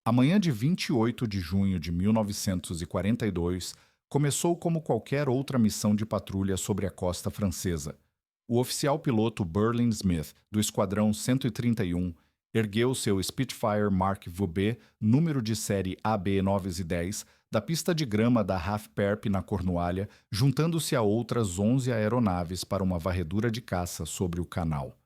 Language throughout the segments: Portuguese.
A manhã de 28 de junho de 1942 começou como qualquer outra missão de patrulha sobre a costa francesa. O oficial piloto Burlin Smith, do Esquadrão 131, ergueu seu Spitfire Mark VB, número de série AB910, da pista de grama da Half-Perp na Cornualha, juntando-se a outras 11 aeronaves para uma varredura de caça sobre o canal.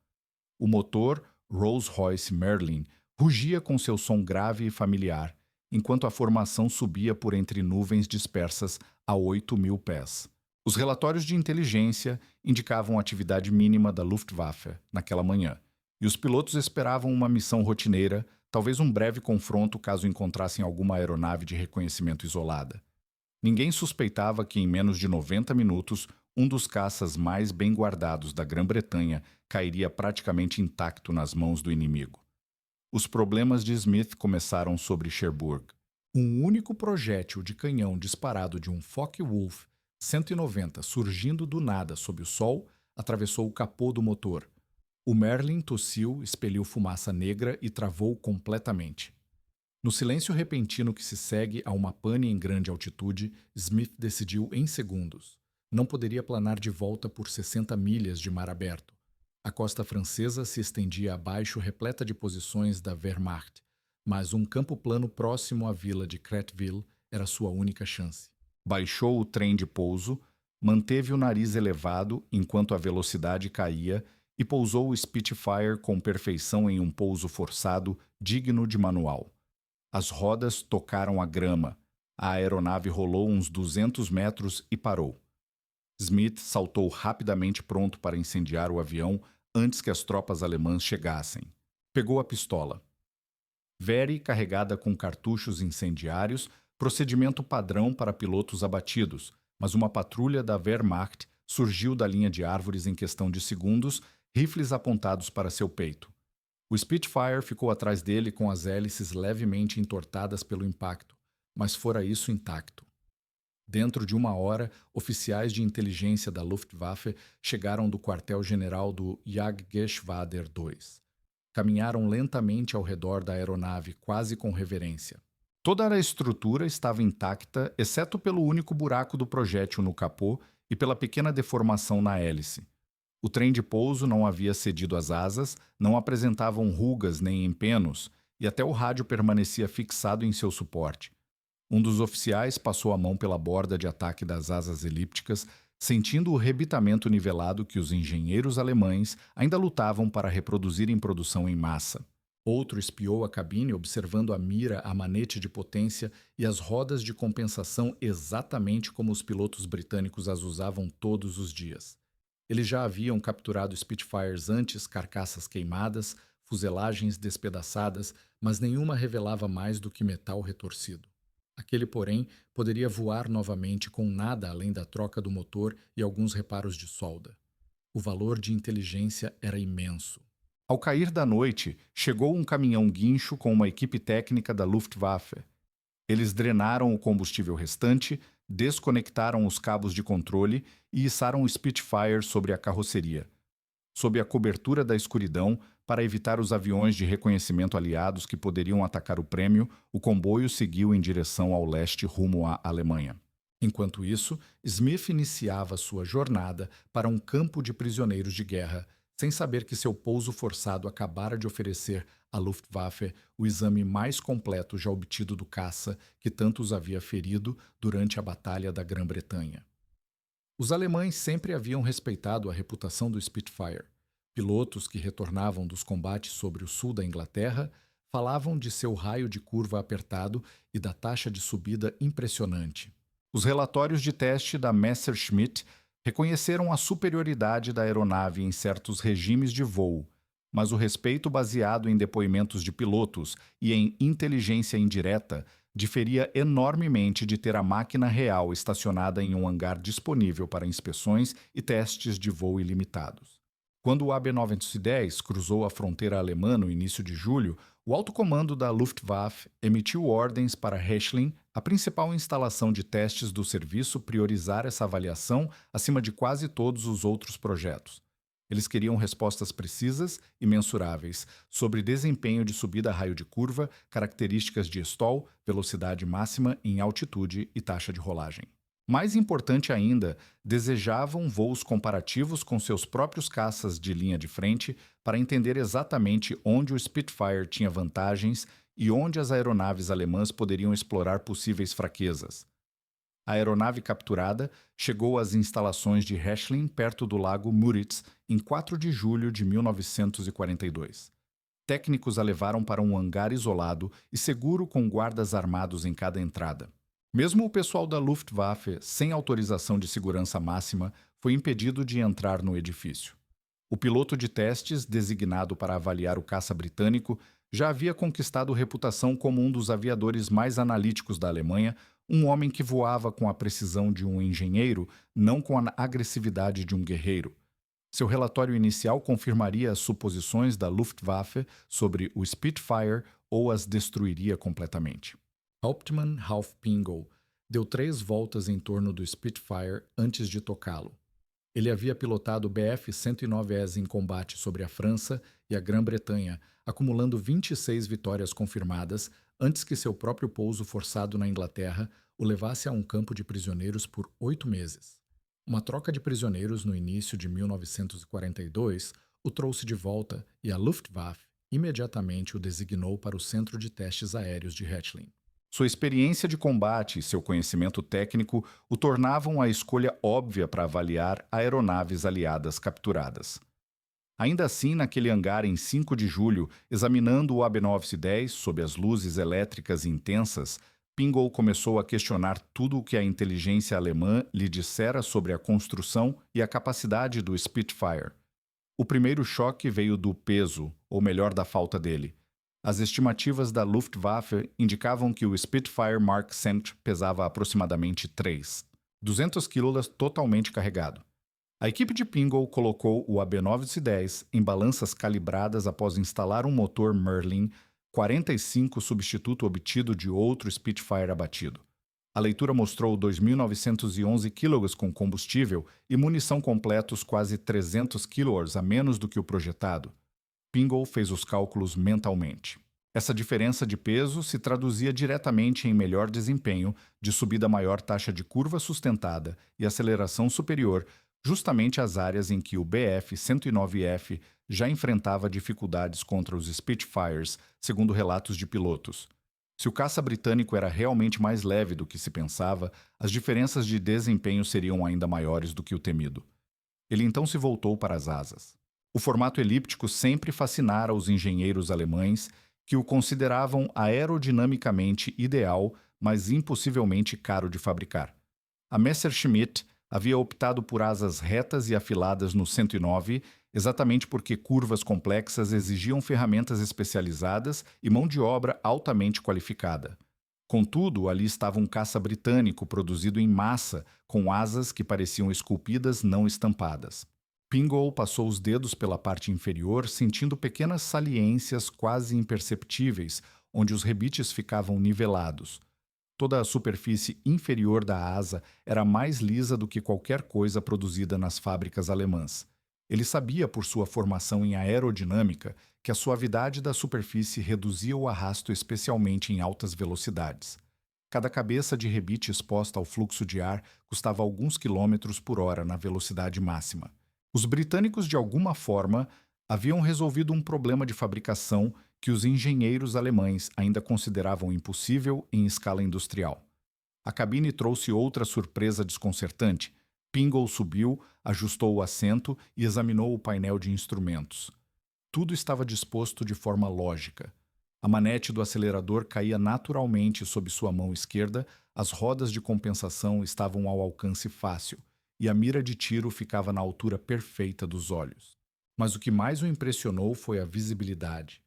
O motor, Rolls-Royce Merlin, rugia com seu som grave e familiar, enquanto a formação subia por entre nuvens dispersas a 8.000 pés. Os relatórios de inteligência indicavam a atividade mínima da Luftwaffe naquela manhã, e os pilotos esperavam uma missão rotineira, talvez um breve confronto caso encontrassem alguma aeronave de reconhecimento isolada. Ninguém suspeitava que, em menos de 90 minutos, um dos caças mais bem guardados da Grã-Bretanha cairia praticamente intacto nas mãos do inimigo. Os problemas de Smith começaram sobre Cherbourg. Um único projétil de canhão disparado de um Focke-Wulf 190 surgindo do nada sob o sol atravessou o capô do motor. O Merlin tossiu, expeliu fumaça negra e travou completamente. No silêncio repentino que se segue a uma pane em grande altitude, Smith decidiu em segundos. Não poderia planar de volta por 60 milhas de mar aberto. A costa francesa se estendia abaixo, repleta de posições da Wehrmacht, mas um campo plano próximo à vila de Créteville era sua única chance. Baixou o trem de pouso, manteve o nariz elevado enquanto a velocidade caía e pousou o Spitfire com perfeição em um pouso forçado, digno de manual. As rodas tocaram a grama. A aeronave rolou uns 200 metros e parou. Smith saltou rapidamente pronto para incendiar o avião antes que as tropas alemãs chegassem. Pegou a pistola. Very carregada com cartuchos incendiários, procedimento padrão para pilotos abatidos, mas uma patrulha da Wehrmacht surgiu da linha de árvores em questão de segundos, rifles apontados para seu peito. O Spitfire ficou atrás dele com as hélices levemente entortadas pelo impacto, mas fora isso intacto. Dentro de uma hora, oficiais de inteligência da Luftwaffe chegaram do quartel-general do Jagdgeschwader II. Caminharam lentamente ao redor da aeronave, quase com reverência. Toda a estrutura estava intacta, exceto pelo único buraco do projétil no capô e pela pequena deformação na hélice. O trem de pouso não havia cedido as asas, não apresentavam rugas nem empenos, e até o rádio permanecia fixado em seu suporte. Um dos oficiais passou a mão pela borda de ataque das asas elípticas, sentindo o rebitamento nivelado que os engenheiros alemães ainda lutavam para reproduzir em produção em massa. Outro espiou a cabine, observando a mira, a manete de potência e as rodas de compensação exatamente como os pilotos britânicos as usavam todos os dias. Eles já haviam capturado Spitfires antes, carcaças queimadas, fuselagens despedaçadas, mas nenhuma revelava mais do que metal retorcido. Aquele, porém, poderia voar novamente com nada além da troca do motor e alguns reparos de solda. O valor de inteligência era imenso. Ao cair da noite, chegou um caminhão-guincho com uma equipe técnica da Luftwaffe. Eles drenaram o combustível restante, desconectaram os cabos de controle e içaram o Spitfire sobre a carroceria. Sob a cobertura da escuridão, para evitar os aviões de reconhecimento aliados que poderiam atacar o prêmio, o comboio seguiu em direção ao leste rumo à Alemanha. Enquanto isso, Smith iniciava sua jornada para um campo de prisioneiros de guerra, sem saber que seu pouso forçado acabara de oferecer à Luftwaffe o exame mais completo já obtido do caça que tanto os havia ferido durante a Batalha da Grã-Bretanha. Os alemães sempre haviam respeitado a reputação do Spitfire. Pilotos que retornavam dos combates sobre o sul da Inglaterra falavam de seu raio de curva apertado e da taxa de subida impressionante. Os relatórios de teste da Messerschmitt reconheceram a superioridade da aeronave em certos regimes de voo, mas o respeito baseado em depoimentos de pilotos e em inteligência indireta diferia enormemente de ter a máquina real estacionada em um hangar disponível para inspeções e testes de voo ilimitados. Quando o AB-910 cruzou a fronteira alemã no início de julho, o alto comando da Luftwaffe emitiu ordens para Heschling, a principal instalação de testes do serviço, priorizar essa avaliação acima de quase todos os outros projetos. Eles queriam respostas precisas e mensuráveis sobre desempenho de subida a raio de curva, características de stall, velocidade máxima em altitude e taxa de rolagem. Mais importante ainda, desejavam voos comparativos com seus próprios caças de linha de frente para entender exatamente onde o Spitfire tinha vantagens e onde as aeronaves alemãs poderiam explorar possíveis fraquezas. A aeronave capturada chegou às instalações de Hechlin, perto do lago Müritz, em 4 de julho de 1942. Técnicos a levaram para um hangar isolado e seguro com guardas armados em cada entrada. Mesmo o pessoal da Luftwaffe, sem autorização de segurança máxima, foi impedido de entrar no edifício. O piloto de testes, designado para avaliar o caça britânico, já havia conquistado reputação como um dos aviadores mais analíticos da Alemanha, um homem que voava com a precisão de um engenheiro, não com a agressividade de um guerreiro. Seu relatório inicial confirmaria as suposições da Luftwaffe sobre o Spitfire ou as destruiria completamente. Hauptmann Ralph Pingle deu 3 voltas em torno do Spitfire antes de tocá-lo. Ele havia pilotado o Bf-109S em combate sobre a França e a Grã-Bretanha, acumulando 26 vitórias confirmadas antes que seu próprio pouso forçado na Inglaterra o levasse a um campo de prisioneiros por 8 meses. Uma troca de prisioneiros no início de 1942 o trouxe de volta e a Luftwaffe imediatamente o designou para o Centro de Testes Aéreos de Hechlin. Sua experiência de combate e seu conhecimento técnico o tornavam a escolha óbvia para avaliar aeronaves aliadas capturadas. Ainda assim, naquele hangar em 5 de julho, examinando o AB-910 sob as luzes elétricas intensas, Pingle começou a questionar tudo o que a inteligência alemã lhe dissera sobre a construção e a capacidade do Spitfire. O primeiro choque veio do peso, ou melhor, da falta dele. As estimativas da Luftwaffe indicavam que o Spitfire Mark Cent pesava aproximadamente 200 quilos totalmente carregado. A equipe de Pingle colocou o AB-910 em balanças calibradas após instalar um motor Merlin 45 substituto obtido de outro Spitfire abatido. A leitura mostrou 2.911 kg com combustível e munição completos quase 300 kg a menos do que o projetado. Pingle fez os cálculos mentalmente. Essa diferença de peso se traduzia diretamente em melhor desempenho, de subida maior taxa de curva sustentada e aceleração superior, justamente as áreas em que o Bf-109F já enfrentava dificuldades contra os Spitfires, segundo relatos de pilotos. Se o caça britânico era realmente mais leve do que se pensava, as diferenças de desempenho seriam ainda maiores do que o temido. Ele então se voltou para as asas. O formato elíptico sempre fascinara os engenheiros alemães, que o consideravam aerodinamicamente ideal, mas impossivelmente caro de fabricar. A Messerschmitt havia optado por asas retas e afiladas no 109, exatamente porque curvas complexas exigiam ferramentas especializadas e mão de obra altamente qualificada. Contudo, ali estava um caça britânico produzido em massa, com asas que pareciam esculpidas, não estampadas. Pingle passou os dedos pela parte inferior, sentindo pequenas saliências quase imperceptíveis, onde os rebites ficavam nivelados. Toda a superfície inferior da asa era mais lisa do que qualquer coisa produzida nas fábricas alemãs. Ele sabia, por sua formação em aerodinâmica, que a suavidade da superfície reduzia o arrasto especialmente em altas velocidades. Cada cabeça de rebite exposta ao fluxo de ar custava alguns quilômetros por hora na velocidade máxima. Os britânicos, de alguma forma, haviam resolvido um problema de fabricação que os engenheiros alemães ainda consideravam impossível em escala industrial. A cabine trouxe outra surpresa desconcertante. Pingle subiu, ajustou o assento e examinou o painel de instrumentos. Tudo estava disposto de forma lógica. A manete do acelerador caía naturalmente sob sua mão esquerda, as rodas de compensação estavam ao alcance fácil, e a mira de tiro ficava na altura perfeita dos olhos. Mas o que mais o impressionou foi a visibilidade.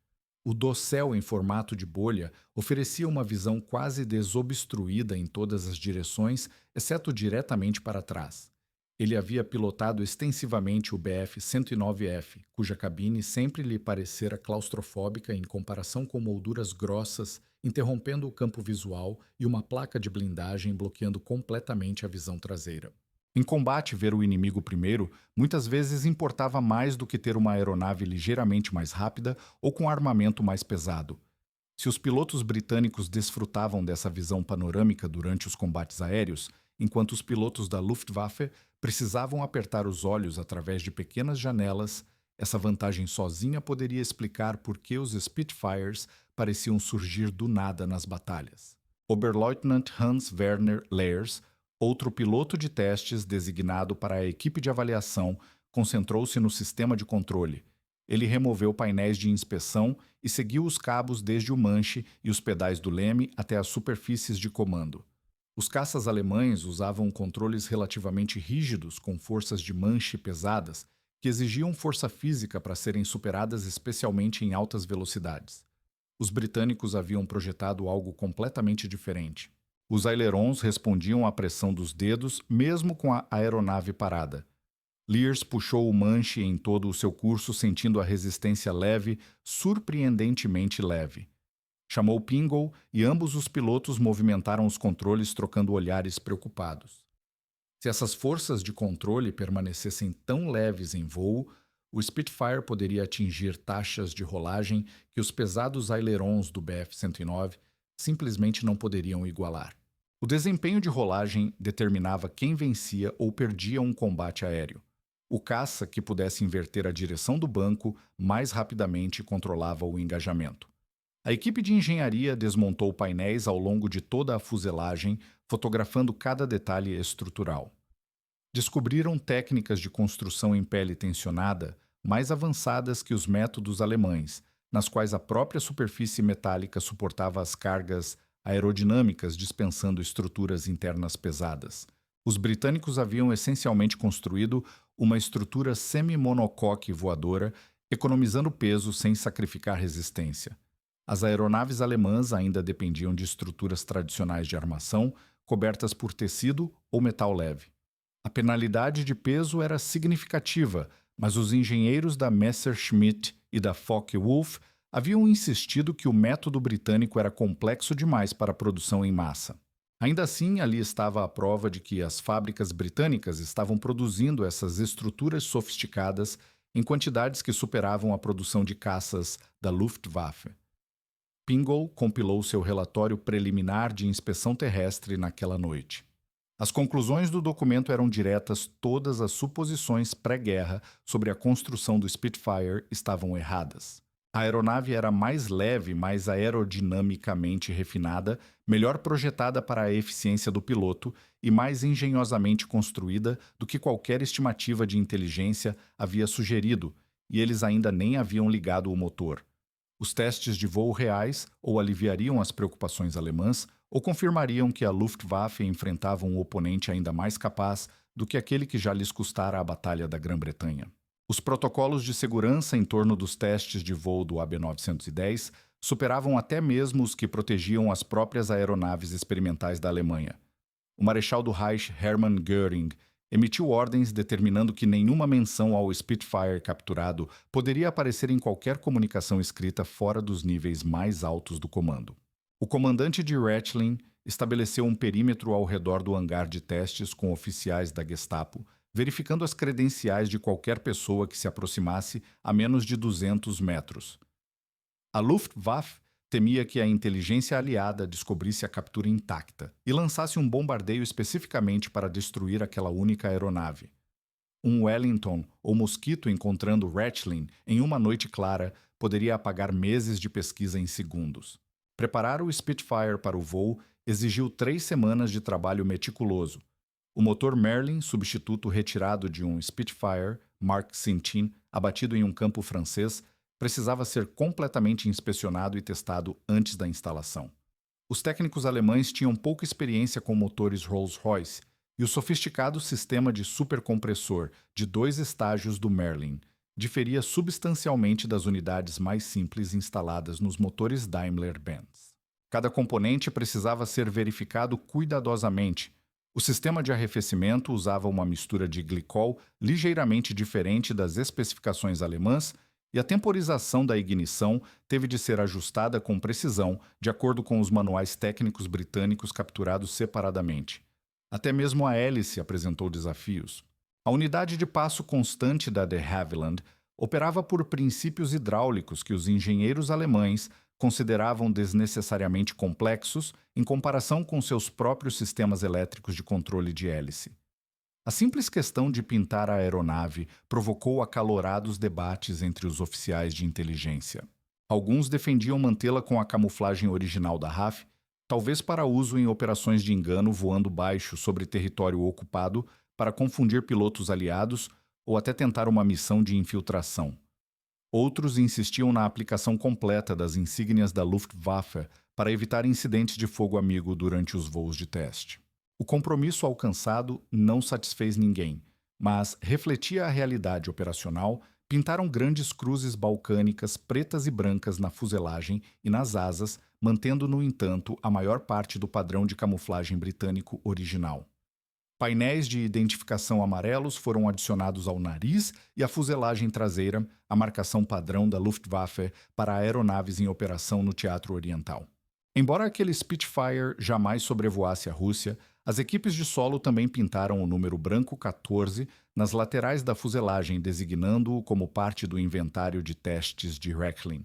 O dossel em formato de bolha oferecia uma visão quase desobstruída em todas as direções, exceto diretamente para trás. Ele havia pilotado extensivamente o Bf-109F, cuja cabine sempre lhe parecera claustrofóbica em comparação com molduras grossas, interrompendo o campo visual e uma placa de blindagem bloqueando completamente a visão traseira. Em combate, ver o inimigo primeiro muitas vezes importava mais do que ter uma aeronave ligeiramente mais rápida ou com armamento mais pesado. Se os pilotos britânicos desfrutavam dessa visão panorâmica durante os combates aéreos, enquanto os pilotos da Luftwaffe precisavam apertar os olhos através de pequenas janelas, essa vantagem sozinha poderia explicar por que os Spitfires pareciam surgir do nada nas batalhas. Oberleutnant Hans Werner Leyers, outro piloto de testes designado para a equipe de avaliação, concentrou-se no sistema de controle. Ele removeu painéis de inspeção e seguiu os cabos desde o manche e os pedais do leme até as superfícies de comando. Os caças alemães usavam controles relativamente rígidos com forças de manche pesadas, que exigiam força física para serem superadas especialmente em altas velocidades. Os britânicos haviam projetado algo completamente diferente. Os ailerons respondiam à pressão dos dedos, mesmo com a aeronave parada. Leyers puxou o manche em todo o seu curso, sentindo a resistência leve, surpreendentemente leve. Chamou Pingle e ambos os pilotos movimentaram os controles, trocando olhares preocupados. Se essas forças de controle permanecessem tão leves em voo, o Spitfire poderia atingir taxas de rolagem que os pesados ailerons do Bf-109 simplesmente não poderiam igualar. O desempenho de rolagem determinava quem vencia ou perdia um combate aéreo. O caça que pudesse inverter a direção do banco mais rapidamente controlava o engajamento. A equipe de engenharia desmontou painéis ao longo de toda a fuselagem, fotografando cada detalhe estrutural. Descobriram técnicas de construção em pele tensionada mais avançadas que os métodos alemães, nas quais a própria superfície metálica suportava as cargas aerodinâmicas dispensando estruturas internas pesadas. Os britânicos haviam essencialmente construído uma estrutura semi-monocoque voadora, economizando peso sem sacrificar resistência. As aeronaves alemãs ainda dependiam de estruturas tradicionais de armação, cobertas por tecido ou metal leve. A penalidade de peso era significativa, mas os engenheiros da Messerschmitt e da Focke-Wulf haviam insistido que o método britânico era complexo demais para a produção em massa. Ainda assim, ali estava a prova de que as fábricas britânicas estavam produzindo essas estruturas sofisticadas em quantidades que superavam a produção de caças da Luftwaffe. Pingle compilou seu relatório preliminar de inspeção terrestre naquela noite. As conclusões do documento eram diretas, todas as suposições pré-guerra sobre a construção do Spitfire estavam erradas. A aeronave era mais leve, mais aerodinamicamente refinada, melhor projetada para a eficiência do piloto e mais engenhosamente construída do que qualquer estimativa de inteligência havia sugerido, e eles ainda nem haviam ligado o motor. Os testes de voo reais ou aliviariam as preocupações alemãs ou confirmariam que a Luftwaffe enfrentava um oponente ainda mais capaz do que aquele que já lhes custara a Batalha da Grã-Bretanha. Os protocolos de segurança em torno dos testes de voo do AB-910 superavam até mesmo os que protegiam as próprias aeronaves experimentais da Alemanha. O Marechal do Reich Hermann Göring emitiu ordens determinando que nenhuma menção ao Spitfire capturado poderia aparecer em qualquer comunicação escrita fora dos níveis mais altos do comando. O comandante de Rathlin estabeleceu um perímetro ao redor do hangar de testes com oficiais da Gestapo, verificando as credenciais de qualquer pessoa que se aproximasse a menos de 200 metros. A Luftwaffe temia que a inteligência aliada descobrisse a captura intacta e lançasse um bombardeio especificamente para destruir aquela única aeronave. Um Wellington ou Mosquito encontrando Rathlin em uma noite clara poderia apagar meses de pesquisa em segundos. Preparar o Spitfire para o voo exigiu 3 semanas de trabalho meticuloso. O motor Merlin, substituto retirado de um Spitfire Mark Cintin, abatido em um campo francês, precisava ser completamente inspecionado e testado antes da instalação. Os técnicos alemães tinham pouca experiência com motores Rolls-Royce e o sofisticado sistema de supercompressor de 2 estágios do Merlin diferia substancialmente das unidades mais simples instaladas nos motores Daimler-Benz. Cada componente precisava ser verificado cuidadosamente. O sistema de arrefecimento usava uma mistura de glicol ligeiramente diferente das especificações alemãs e a temporização da ignição teve de ser ajustada com precisão de acordo com os manuais técnicos britânicos capturados separadamente. Até mesmo a hélice apresentou desafios. A unidade de passo constante da de Havilland operava por princípios hidráulicos que os engenheiros alemães consideravam desnecessariamente complexos em comparação com seus próprios sistemas elétricos de controle de hélice. A simples questão de pintar a aeronave provocou acalorados debates entre os oficiais de inteligência. Alguns defendiam mantê-la com a camuflagem original da RAF, talvez para uso em operações de engano voando baixo sobre território ocupado para confundir pilotos aliados ou até tentar uma missão de infiltração. Outros insistiam na aplicação completa das insígnias da Luftwaffe para evitar incidentes de fogo amigo durante os voos de teste. O compromisso alcançado não satisfez ninguém, mas refletia a realidade operacional. Pintaram grandes cruzes balcânicas pretas e brancas na fuselagem e nas asas, mantendo, no entanto, a maior parte do padrão de camuflagem britânico original. Painéis de identificação amarelos foram adicionados ao nariz e à fuselagem traseira, a marcação padrão da Luftwaffe para aeronaves em operação no Teatro Oriental. Embora aquele Spitfire jamais sobrevoasse a Rússia, as equipes de solo também pintaram o número branco 14 nas laterais da fuselagem, designando-o como parte do inventário de testes de Rechlin.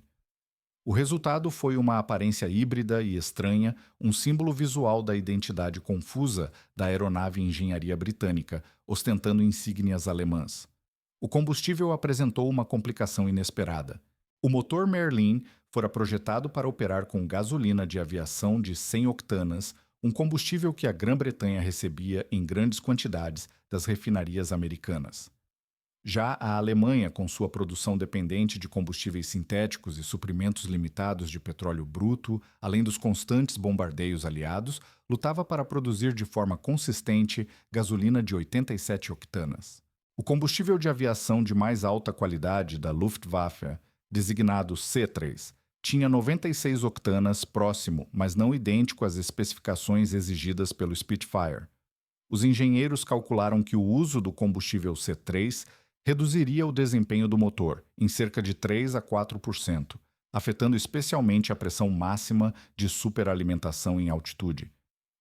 O resultado foi uma aparência híbrida e estranha, um símbolo visual da identidade confusa da aeronave engenharia britânica, ostentando insígnias alemãs. O combustível apresentou uma complicação inesperada. O motor Merlin fora projetado para operar com gasolina de aviação de 100 octanas, um combustível que a Grã-Bretanha recebia em grandes quantidades das refinarias americanas. Já a Alemanha, com sua produção dependente de combustíveis sintéticos e suprimentos limitados de petróleo bruto, além dos constantes bombardeios aliados, lutava para produzir de forma consistente gasolina de 87 octanas. O combustível de aviação de mais alta qualidade da Luftwaffe, designado C3, tinha 96 octanas próximo, mas não idêntico às especificações exigidas pelo Spitfire. Os engenheiros calcularam que o uso do combustível C3 reduziria o desempenho do motor em cerca de 3 a 4%, afetando especialmente a pressão máxima de superalimentação em altitude.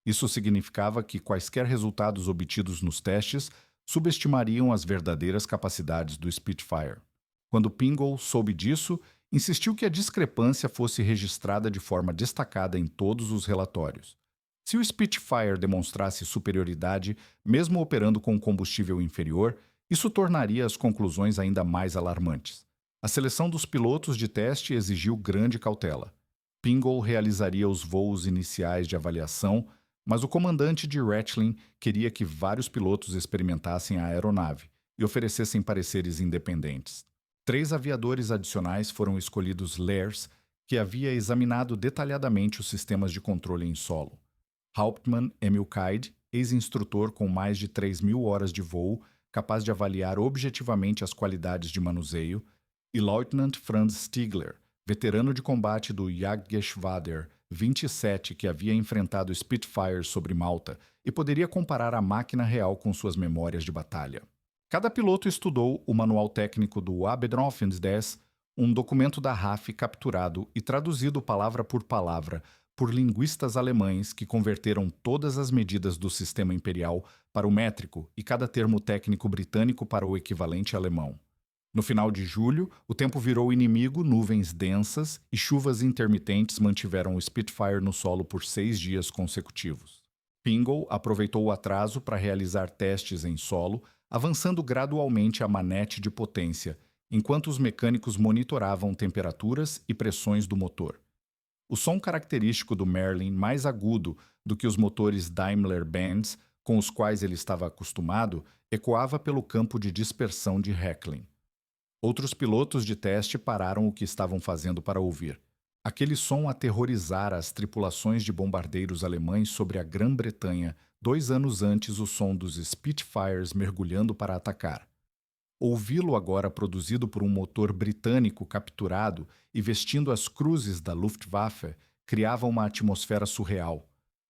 Isso significava que quaisquer resultados obtidos nos testes subestimariam as verdadeiras capacidades do Spitfire. Quando Pingle soube disso, insistiu que a discrepância fosse registrada de forma destacada em todos os relatórios. Se o Spitfire demonstrasse superioridade, mesmo operando com combustível inferior, isso tornaria as conclusões ainda mais alarmantes. A seleção dos pilotos de teste exigiu grande cautela. Pingle realizaria os voos iniciais de avaliação, mas o comandante de Rechlin queria que vários pilotos experimentassem a aeronave e oferecessem pareceres independentes. 3 aviadores adicionais foram escolhidos Lers, que havia examinado detalhadamente os sistemas de controle em solo. Hauptmann Emil Kaid, ex-instrutor com mais de 3.000 horas de voo, capaz de avaliar objetivamente as qualidades de manuseio, e Lieutenant Franz Stigler, veterano de combate do Jagdgeschwader 27 que havia enfrentado Spitfire sobre Malta e poderia comparar a máquina real com suas memórias de batalha. Cada piloto estudou o manual técnico do Abendroffens 10, um documento da RAF capturado e traduzido palavra por palavra por linguistas alemães que converteram todas as medidas do sistema imperial para o métrico e cada termo técnico britânico para o equivalente alemão. No final de julho, o tempo virou inimigo, nuvens densas e chuvas intermitentes mantiveram o Spitfire no solo por 6 dias consecutivos. Pingle aproveitou o atraso para realizar testes em solo, avançando gradualmente a manete de potência, enquanto os mecânicos monitoravam temperaturas e pressões do motor. O som característico do Merlin, mais agudo do que os motores Daimler-Benz com os quais ele estava acostumado, ecoava pelo campo de dispersão de Rechlin. Outros pilotos de teste pararam o que estavam fazendo para ouvir. Aquele som aterrorizara as tripulações de bombardeiros alemães sobre a Grã-Bretanha 2 anos antes o som dos Spitfires mergulhando para atacar. Ouvi-lo agora produzido por um motor britânico capturado e vestindo as cruzes da Luftwaffe criava uma atmosfera surreal.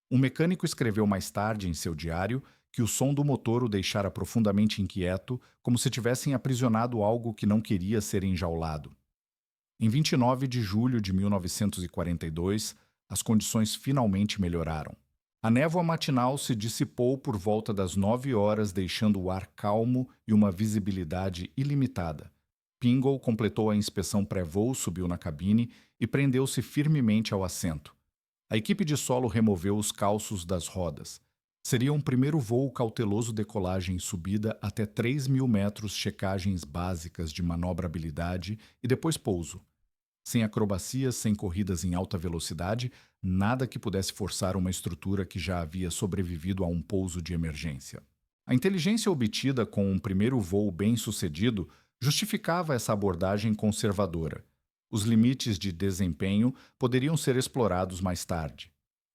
Um mecânico escreveu mais tarde em seu diário que o som do motor o deixara profundamente inquieto, como se tivessem aprisionado algo que não queria ser enjaulado. Em 29 de julho de 1942, as condições finalmente melhoraram. A névoa matinal se dissipou por volta das 9 horas, deixando o ar calmo e uma visibilidade ilimitada. Pingle completou a inspeção pré-voo, subiu na cabine e prendeu-se firmemente ao assento. A equipe de solo removeu os calços das rodas. Seria um primeiro voo cauteloso, decolagem e subida até 3.000 metros, checagens básicas de manobrabilidade e depois pouso. Sem acrobacias, sem corridas em alta velocidade, nada que pudesse forçar uma estrutura que já havia sobrevivido a um pouso de emergência. A inteligência obtida com um primeiro voo bem-sucedido justificava essa abordagem conservadora. Os limites de desempenho poderiam ser explorados mais tarde.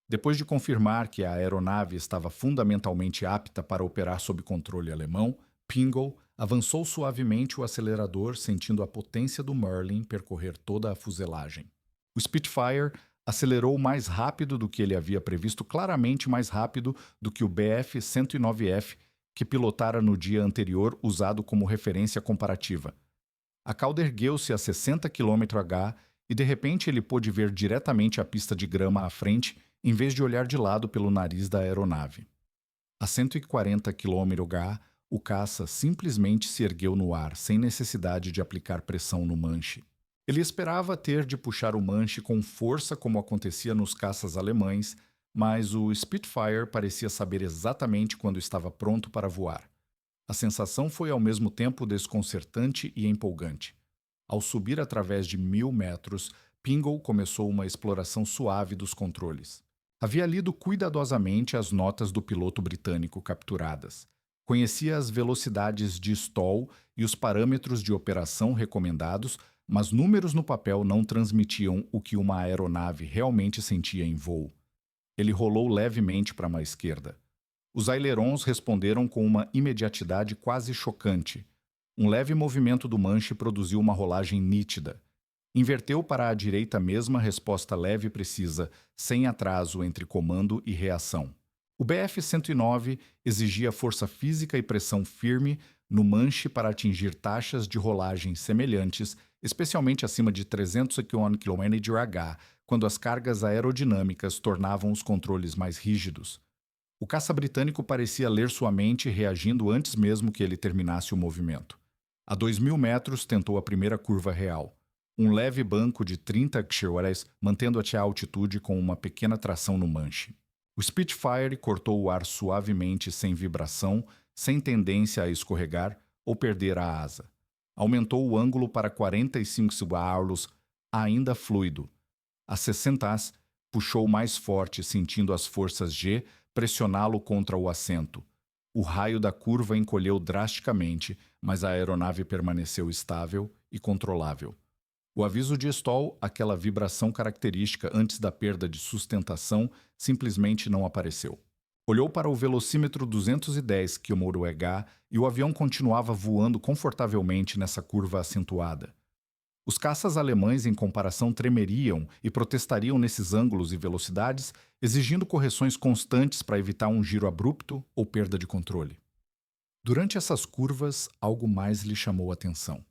Depois de confirmar que a aeronave estava fundamentalmente apta para operar sob controle alemão, Pingle avançou suavemente o acelerador, sentindo a potência do Merlin percorrer toda a fuselagem. O Spitfire acelerou mais rápido do que ele havia previsto, claramente mais rápido do que o Bf-109F, que pilotara no dia anterior, usado como referência comparativa. A cauda ergueu-se a 60 km/h e de repente ele pôde ver diretamente a pista de grama à frente, em vez de olhar de lado pelo nariz da aeronave. A 140 km/h, o caça simplesmente se ergueu no ar, sem necessidade de aplicar pressão no manche. Ele esperava ter de puxar o manche com força, como acontecia nos caças alemães, mas o Spitfire parecia saber exatamente quando estava pronto para voar. A sensação foi ao mesmo tempo desconcertante e empolgante. Ao subir através de 1.000 metros, Pingle começou uma exploração suave dos controles. Havia lido cuidadosamente as notas do piloto britânico capturadas. Conhecia as velocidades de stall e os parâmetros de operação recomendados, mas números no papel não transmitiam o que uma aeronave realmente sentia em voo. Ele rolou levemente para a esquerda. Os ailerons responderam com uma imediatidade quase chocante. Um leve movimento do manche produziu uma rolagem nítida. Inverteu para a direita mesma resposta leve e precisa, sem atraso entre comando e reação. O Bf-109 exigia força física e pressão firme no manche para atingir taxas de rolagem semelhantes, especialmente acima de 300 km/h, quando as cargas aerodinâmicas tornavam os controles mais rígidos. O caça britânico parecia ler sua mente, reagindo antes mesmo que ele terminasse o movimento. A 2.000 metros tentou a primeira curva real. Um leve banco de 30 km, mantendo-te à altitude com uma pequena tração no manche. O Spitfire cortou o ar suavemente, sem vibração, sem tendência a escorregar ou perder a asa. Aumentou o ângulo para 45 graus, ainda fluido. A 60 as, puxou mais forte, sentindo as forças G pressioná-lo contra o assento. O raio da curva encolheu drasticamente, mas a aeronave permaneceu estável e controlável. O aviso de stall, aquela vibração característica antes da perda de sustentação, simplesmente não apareceu. Olhou para o velocímetro 210 km/h e o avião continuava voando confortavelmente nessa curva acentuada. Os caças alemães, em comparação, tremeriam e protestariam nesses ângulos e velocidades, exigindo correções constantes para evitar um giro abrupto ou perda de controle. Durante essas curvas, algo mais lhe chamou a atenção.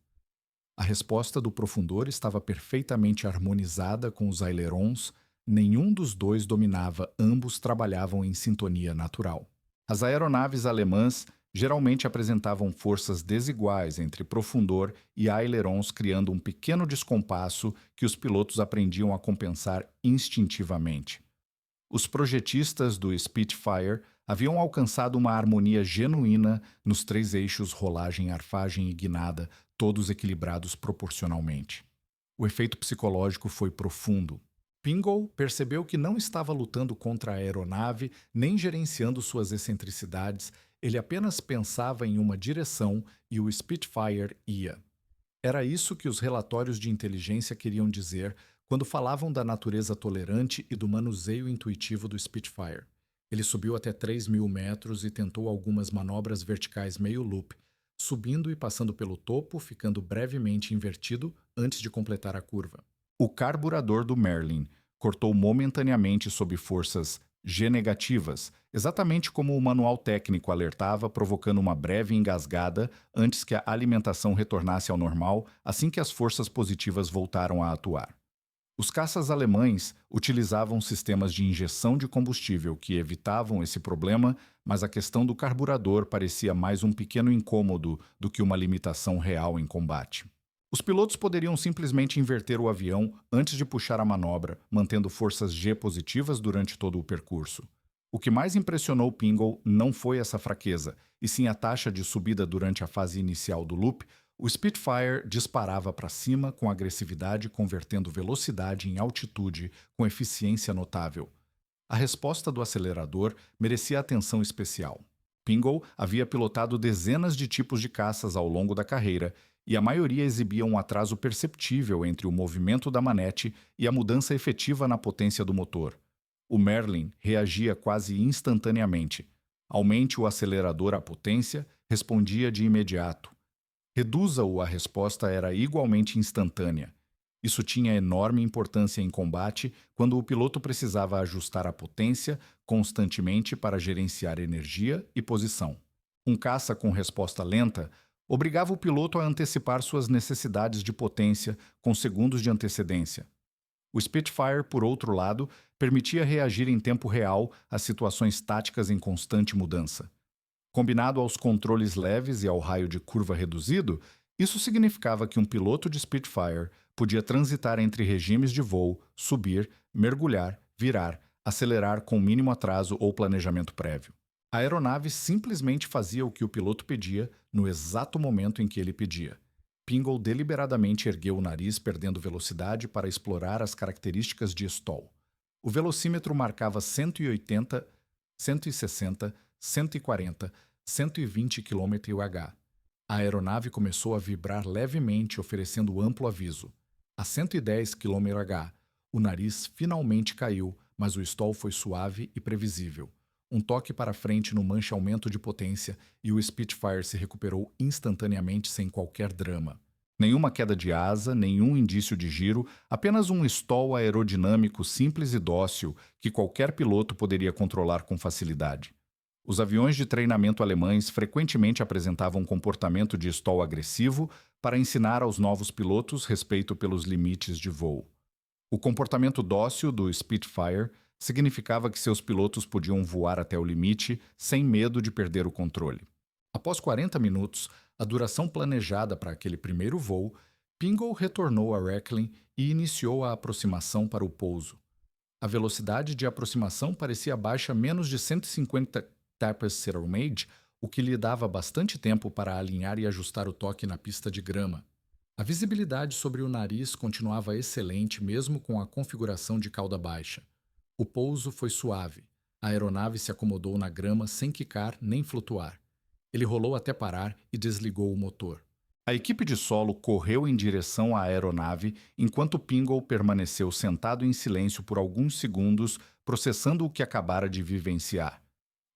A resposta do profundor estava perfeitamente harmonizada com os ailerons, nenhum dos dois dominava, ambos trabalhavam em sintonia natural. As aeronaves alemãs geralmente apresentavam forças desiguais entre profundor e ailerons, criando um pequeno descompasso que os pilotos aprendiam a compensar instintivamente. Os projetistas do Spitfire haviam alcançado uma harmonia genuína nos 3 eixos rolagem, arfagem e guinada, todos equilibrados proporcionalmente. O efeito psicológico foi profundo. Pingle percebeu que não estava lutando contra a aeronave, nem gerenciando suas excentricidades, ele apenas pensava em uma direção e o Spitfire ia. Era isso que os relatórios de inteligência queriam dizer quando falavam da natureza tolerante e do manuseio intuitivo do Spitfire. Ele subiu até 3.000 metros e tentou algumas manobras verticais meio loop, subindo e passando pelo topo, ficando brevemente invertido antes de completar a curva. O carburador do Merlin cortou momentaneamente sob forças G negativas, exatamente como o manual técnico alertava, provocando uma breve engasgada antes que a alimentação retornasse ao normal assim que as forças positivas voltaram a atuar. Os caças alemães utilizavam sistemas de injeção de combustível que evitavam esse problema, mas a questão do carburador parecia mais um pequeno incômodo do que uma limitação real em combate. Os pilotos poderiam simplesmente inverter o avião antes de puxar a manobra, mantendo forças G positivas durante todo o percurso. O que mais impressionou Pingle não foi essa fraqueza, e sim a taxa de subida durante a fase inicial do loop. O Spitfire disparava para cima com agressividade, convertendo velocidade em altitude com eficiência notável. A resposta do acelerador merecia atenção especial. Pingle havia pilotado dezenas de tipos de caças ao longo da carreira, e a maioria exibia um atraso perceptível entre o movimento da manete e a mudança efetiva na potência do motor. O Merlin reagia quase instantaneamente. Aumente o acelerador à potência, respondia de imediato. Reduza-o, a resposta era igualmente instantânea. Isso tinha enorme importância em combate quando o piloto precisava ajustar a potência constantemente para gerenciar energia e posição. Um caça com resposta lenta obrigava o piloto a antecipar suas necessidades de potência com segundos de antecedência. O Spitfire, por outro lado, permitia reagir em tempo real a situações táticas em constante mudança. Combinado aos controles leves e ao raio de curva reduzido, isso significava que um piloto de Spitfire podia transitar entre regimes de voo, subir, mergulhar, virar, acelerar com mínimo atraso ou planejamento prévio. A aeronave simplesmente fazia o que o piloto pedia no exato momento em que ele pedia. Pingle deliberadamente ergueu o nariz, perdendo velocidade para explorar as características de stall. O velocímetro marcava 180, 160, 140, 120 km/h. A aeronave começou a vibrar levemente, oferecendo amplo aviso. A 110 km/h, o nariz finalmente caiu, mas o stall foi suave e previsível. Um toque para frente no manche-aumento de potência e o Spitfire se recuperou instantaneamente sem qualquer drama. Nenhuma queda de asa, nenhum indício de giro, apenas um stall aerodinâmico simples e dócil que qualquer piloto poderia controlar com facilidade. Os aviões de treinamento alemães frequentemente apresentavam um comportamento de stall agressivo para ensinar aos novos pilotos respeito pelos limites de voo. O comportamento dócil do Spitfire significava que seus pilotos podiam voar até o limite sem medo de perder o controle. Após 40 minutos, a duração planejada para aquele primeiro voo, Pingle retornou a Rechlin e iniciou a aproximação para o pouso. A velocidade de aproximação parecia baixa menos de 150 taps/mage, o que lhe dava bastante tempo para alinhar e ajustar o toque na pista de grama. A visibilidade sobre o nariz continuava excelente mesmo com a configuração de cauda baixa. O pouso foi suave. A aeronave se acomodou na grama sem quicar nem flutuar. Ele rolou até parar e desligou o motor. A equipe de solo correu em direção à aeronave enquanto Pingle permaneceu sentado em silêncio por alguns segundos, processando o que acabara de vivenciar.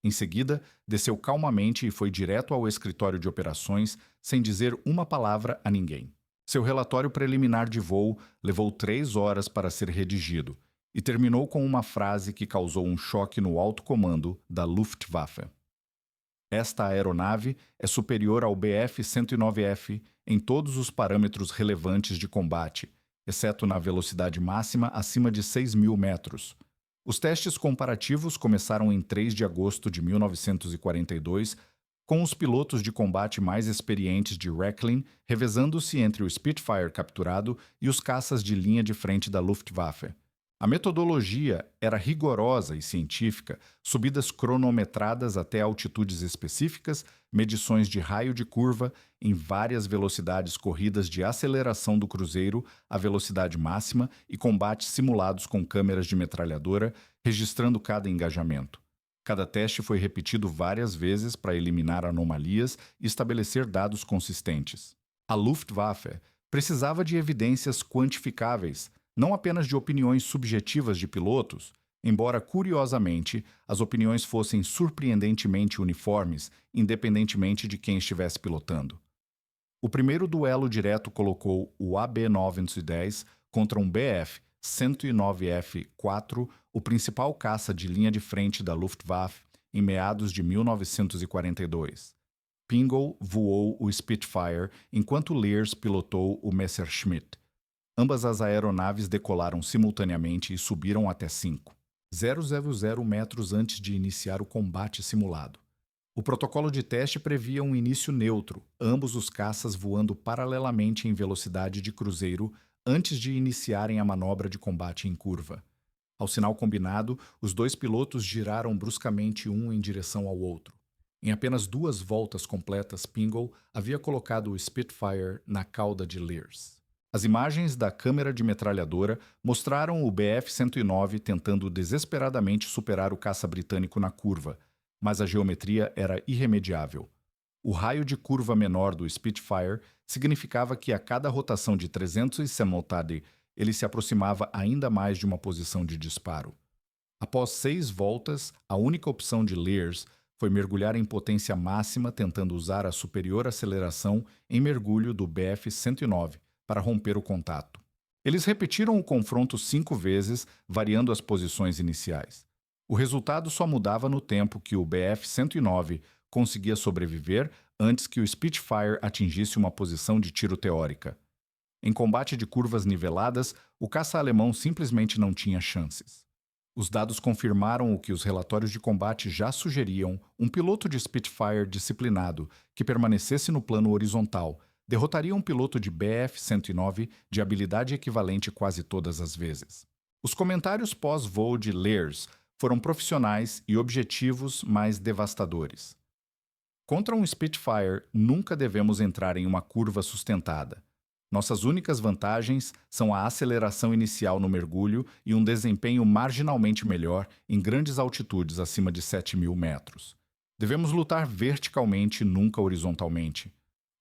Em seguida, desceu calmamente e foi direto ao escritório de operações, sem dizer uma palavra a ninguém. Seu relatório preliminar de voo levou 3 horas para ser redigido e terminou com uma frase que causou um choque no alto comando da Luftwaffe. Esta aeronave é superior ao Bf-109F em todos os parâmetros relevantes de combate, exceto na velocidade máxima acima de 6.000 metros. Os testes comparativos começaram em 3 de agosto de 1942, com os pilotos de combate mais experientes de Rechlin revezando-se entre o Spitfire capturado e os caças de linha de frente da Luftwaffe. A metodologia era rigorosa e científica, subidas cronometradas até altitudes específicas, medições de raio de curva em várias velocidades corridas de aceleração do cruzeiro à velocidade máxima e combates simulados com câmeras de metralhadora, registrando cada engajamento. Cada teste foi repetido várias vezes para eliminar anomalias e estabelecer dados consistentes. A Luftwaffe precisava de evidências quantificáveis, não apenas de opiniões subjetivas de pilotos, embora, curiosamente, as opiniões fossem surpreendentemente uniformes, independentemente de quem estivesse pilotando. O primeiro duelo direto colocou o AB-910 contra um Bf-109F-4, o principal caça de linha de frente da Luftwaffe, em meados de 1942. Pingle voou o Spitfire, enquanto Leers pilotou o Messerschmitt. Ambas as aeronaves decolaram simultaneamente e subiram até 5,000 metros antes de iniciar o combate simulado. O protocolo de teste previa um início neutro, ambos os caças voando paralelamente em velocidade de cruzeiro antes de iniciarem a manobra de combate em curva. Ao sinal combinado, os dois pilotos giraram bruscamente um em direção ao outro. Em apenas 2 voltas completas, Pingle havia colocado o Spitfire na cauda de Lears. As imagens da câmera de metralhadora mostraram o Bf-109 tentando desesperadamente superar o caça britânico na curva, mas a geometria era irremediável. O raio de curva menor do Spitfire significava que a cada rotação de 360 ele se aproximava ainda mais de uma posição de disparo. Após 6 voltas, a única opção de Lears foi mergulhar em potência máxima tentando usar a superior aceleração em mergulho do Bf-109 para romper o contato. Eles repetiram o confronto 5 vezes, variando as posições iniciais. O resultado só mudava no tempo que o Bf-109 conseguia sobreviver antes que o Spitfire atingisse uma posição de tiro teórica. Em combate de curvas niveladas, o caça alemão simplesmente não tinha chances. Os dados confirmaram o que os relatórios de combate já sugeriam: um piloto de Spitfire disciplinado, que permanecesse no plano horizontal, derrotaria um piloto de Bf-109 de habilidade equivalente quase todas as vezes. Os comentários pós-voo de Lears foram profissionais e objetivos, mas devastadores. Contra um Spitfire, nunca devemos entrar em uma curva sustentada. Nossas únicas vantagens são a aceleração inicial no mergulho e um desempenho marginalmente melhor em grandes altitudes acima de 7.000 metros. Devemos lutar verticalmente, nunca horizontalmente.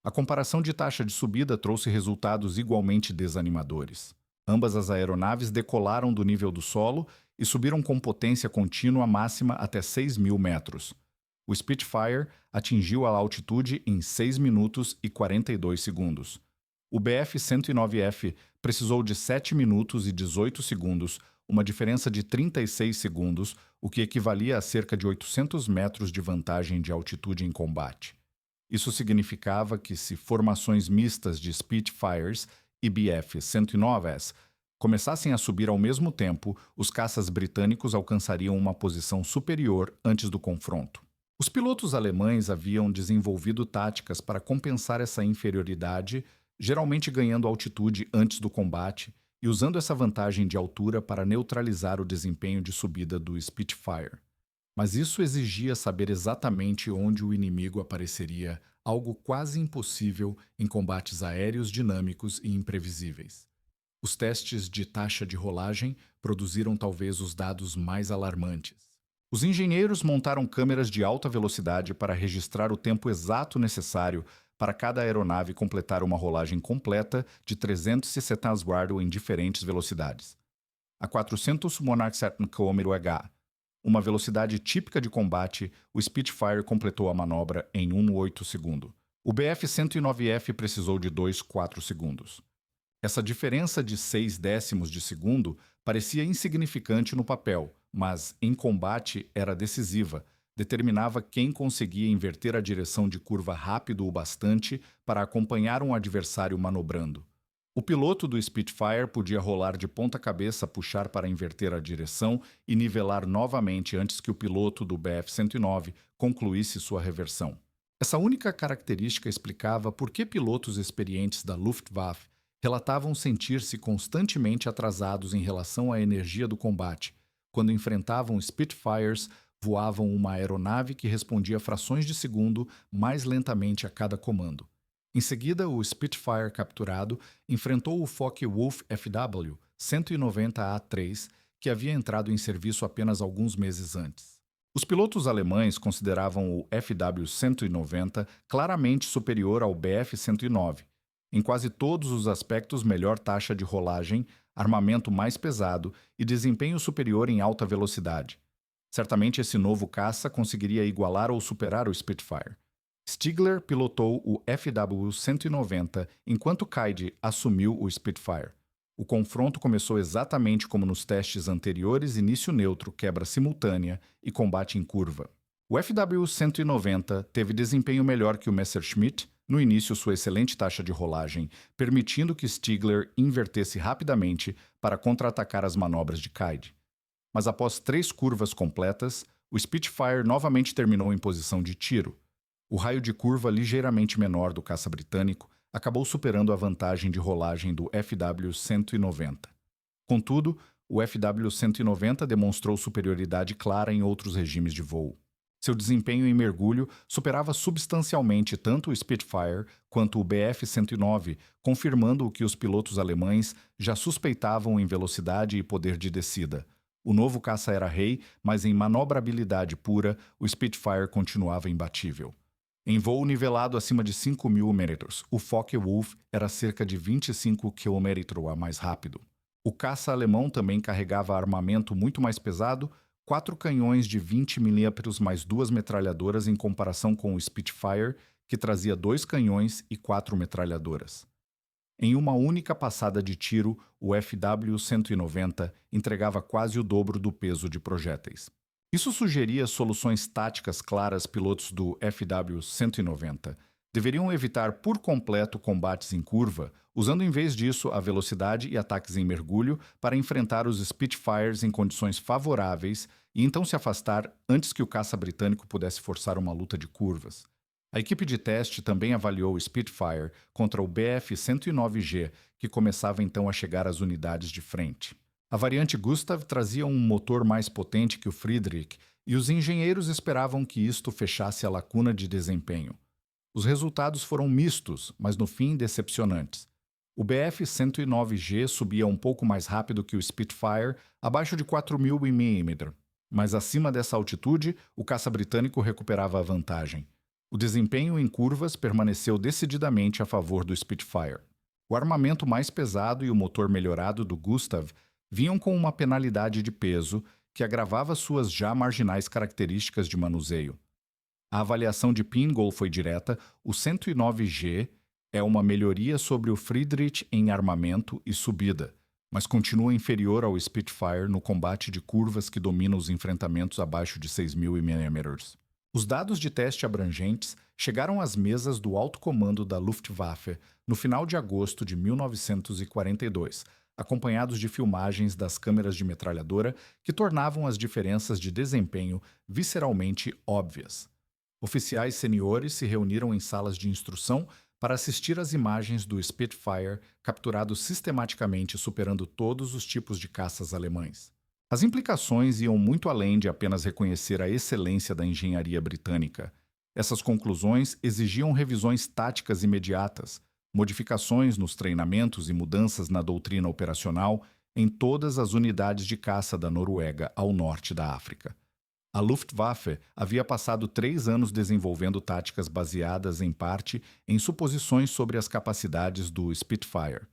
A comparação de taxa de subida trouxe resultados igualmente desanimadores. Ambas as aeronaves decolaram do nível do solo e subiram com potência contínua máxima até 6.000 metros. O Spitfire atingiu a altitude em 6 minutos e 42 segundos. O Bf-109F precisou de 7 minutos e 18 segundos, uma diferença de 36 segundos, o que equivalia a cerca de 800 metros de vantagem de altitude em combate. Isso significava que, se formações mistas de Spitfires e Bf-109s começassem a subir ao mesmo tempo, os caças britânicos alcançariam uma posição superior antes do confronto. Os pilotos alemães haviam desenvolvido táticas para compensar essa inferioridade, geralmente ganhando altitude antes do combate e usando essa vantagem de altura para neutralizar o desempenho de subida do Spitfire. Mas isso exigia saber exatamente onde o inimigo apareceria, algo quase impossível em combates aéreos dinâmicos e imprevisíveis. Os testes de taxa de rolagem produziram talvez os dados mais alarmantes. Os engenheiros montaram câmeras de alta velocidade para registrar o tempo exato necessário para cada aeronave completar uma rolagem completa de 360 graus em diferentes velocidades. A 400 Monarch 7 km/h, uma velocidade típica de combate, o Spitfire completou a manobra em 1/8 segundo. O Bf-109F precisou de 2/4 segundos. Essa diferença de 6 décimos de segundo parecia insignificante no papel, mas em combate era decisiva. Determinava quem conseguia inverter a direção de curva rápido o bastante para acompanhar um adversário manobrando. O piloto do Spitfire podia rolar de ponta cabeça, puxar para inverter a direção e nivelar novamente antes que o piloto do Bf-109 concluísse sua reversão. Essa única característica explicava por que pilotos experientes da Luftwaffe relatavam sentir-se constantemente atrasados em relação à energia do combate. Quando enfrentavam Spitfires, voavam uma aeronave que respondia frações de segundo mais lentamente a cada comando. Em seguida, o Spitfire capturado enfrentou o Focke-Wulf FW-190A3, que havia entrado em serviço apenas alguns meses antes. Os pilotos alemães consideravam o FW-190 claramente superior ao Bf-109. Em quase todos os aspectos, melhor taxa de rolagem, armamento mais pesado e desempenho superior em alta velocidade. Certamente esse novo caça conseguiria igualar ou superar o Spitfire. Stigler pilotou o FW-190 enquanto Kaide assumiu o Spitfire. O confronto começou exatamente como nos testes anteriores: início neutro, quebra simultânea e combate em curva. O FW-190 teve desempenho melhor que o Messerschmitt, No início, sua excelente taxa de rolagem, permitindo que Stigler invertesse rapidamente para contra-atacar as manobras de Caide. Mas após 3 curvas completas, o Spitfire novamente terminou em posição de tiro. O raio de curva ligeiramente menor do caça britânico acabou superando a vantagem de rolagem do FW-190. Contudo, o FW-190 demonstrou superioridade clara em outros regimes de voo. Seu desempenho em mergulho superava substancialmente tanto o Spitfire quanto o Bf-109, confirmando o que os pilotos alemães já suspeitavam em velocidade e poder de descida. O novo caça era rei, mas em manobrabilidade pura, o Spitfire continuava imbatível. Em voo nivelado acima de 5.000 metros, o Focke-Wulf era cerca de 25 km a mais rápido. O caça alemão também carregava armamento muito mais pesado, 4 canhões de 20 milímetros mais 2 metralhadoras em comparação com o Spitfire, que trazia 2 canhões e 4 metralhadoras. Em uma única passada de tiro, o FW-190 entregava quase o dobro do peso de projéteis. Isso sugeria soluções táticas claras. Pilotos do FW-190 deveriam evitar por completo combates em curva, usando em vez disso a velocidade e ataques em mergulho para enfrentar os Spitfires em condições favoráveis e então se afastar antes que o caça britânico pudesse forçar uma luta de curvas. A equipe de teste também avaliou o Spitfire contra o Bf-109G, que começava então a chegar às unidades de frente. A variante Gustav trazia um motor mais potente que o Friedrich e os engenheiros esperavam que isto fechasse a lacuna de desempenho. Os resultados foram mistos, mas no fim decepcionantes. O Bf-109G subia um pouco mais rápido que o Spitfire, abaixo de 4.000 mm, mas acima dessa altitude, o caça britânico recuperava a vantagem. O desempenho em curvas permaneceu decididamente a favor do Spitfire. O armamento mais pesado e o motor melhorado do Gustav vinham com uma penalidade de peso que agravava suas já marginais características de manuseio. A avaliação de Pingle foi direta: o 109G é uma melhoria sobre o Friedrich em armamento e subida, mas continua inferior ao Spitfire no combate de curvas que domina os enfrentamentos abaixo de 6.000 mm. Os dados de teste abrangentes chegaram às mesas do alto comando da Luftwaffe no final de agosto de 1942, acompanhados de filmagens das câmeras de metralhadora que tornavam as diferenças de desempenho visceralmente óbvias. Oficiais seniores se reuniram em salas de instrução para assistir às imagens do Spitfire capturado sistematicamente superando todos os tipos de caças alemães. As implicações iam muito além de apenas reconhecer a excelência da engenharia britânica. Essas conclusões exigiam revisões táticas imediatas, modificações nos treinamentos e mudanças na doutrina operacional em todas as unidades de caça da Noruega ao norte da África. A Luftwaffe havia passado 3 anos desenvolvendo táticas baseadas, em parte, em suposições sobre as capacidades do Spitfire.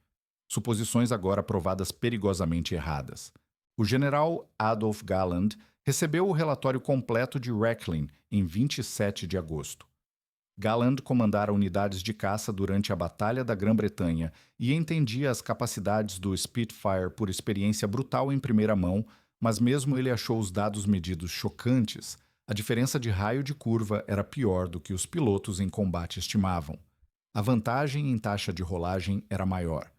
Suposições agora provadas perigosamente erradas. O general Adolf Galland recebeu o relatório completo de Rechlin em 27 de agosto. Galland comandara unidades de caça durante a Batalha da Grã-Bretanha e entendia as capacidades do Spitfire por experiência brutal em primeira mão, mas mesmo ele achou os dados medidos chocantes. A diferença de raio de curva era pior do que os pilotos em combate estimavam. A vantagem em taxa de rolagem era maior.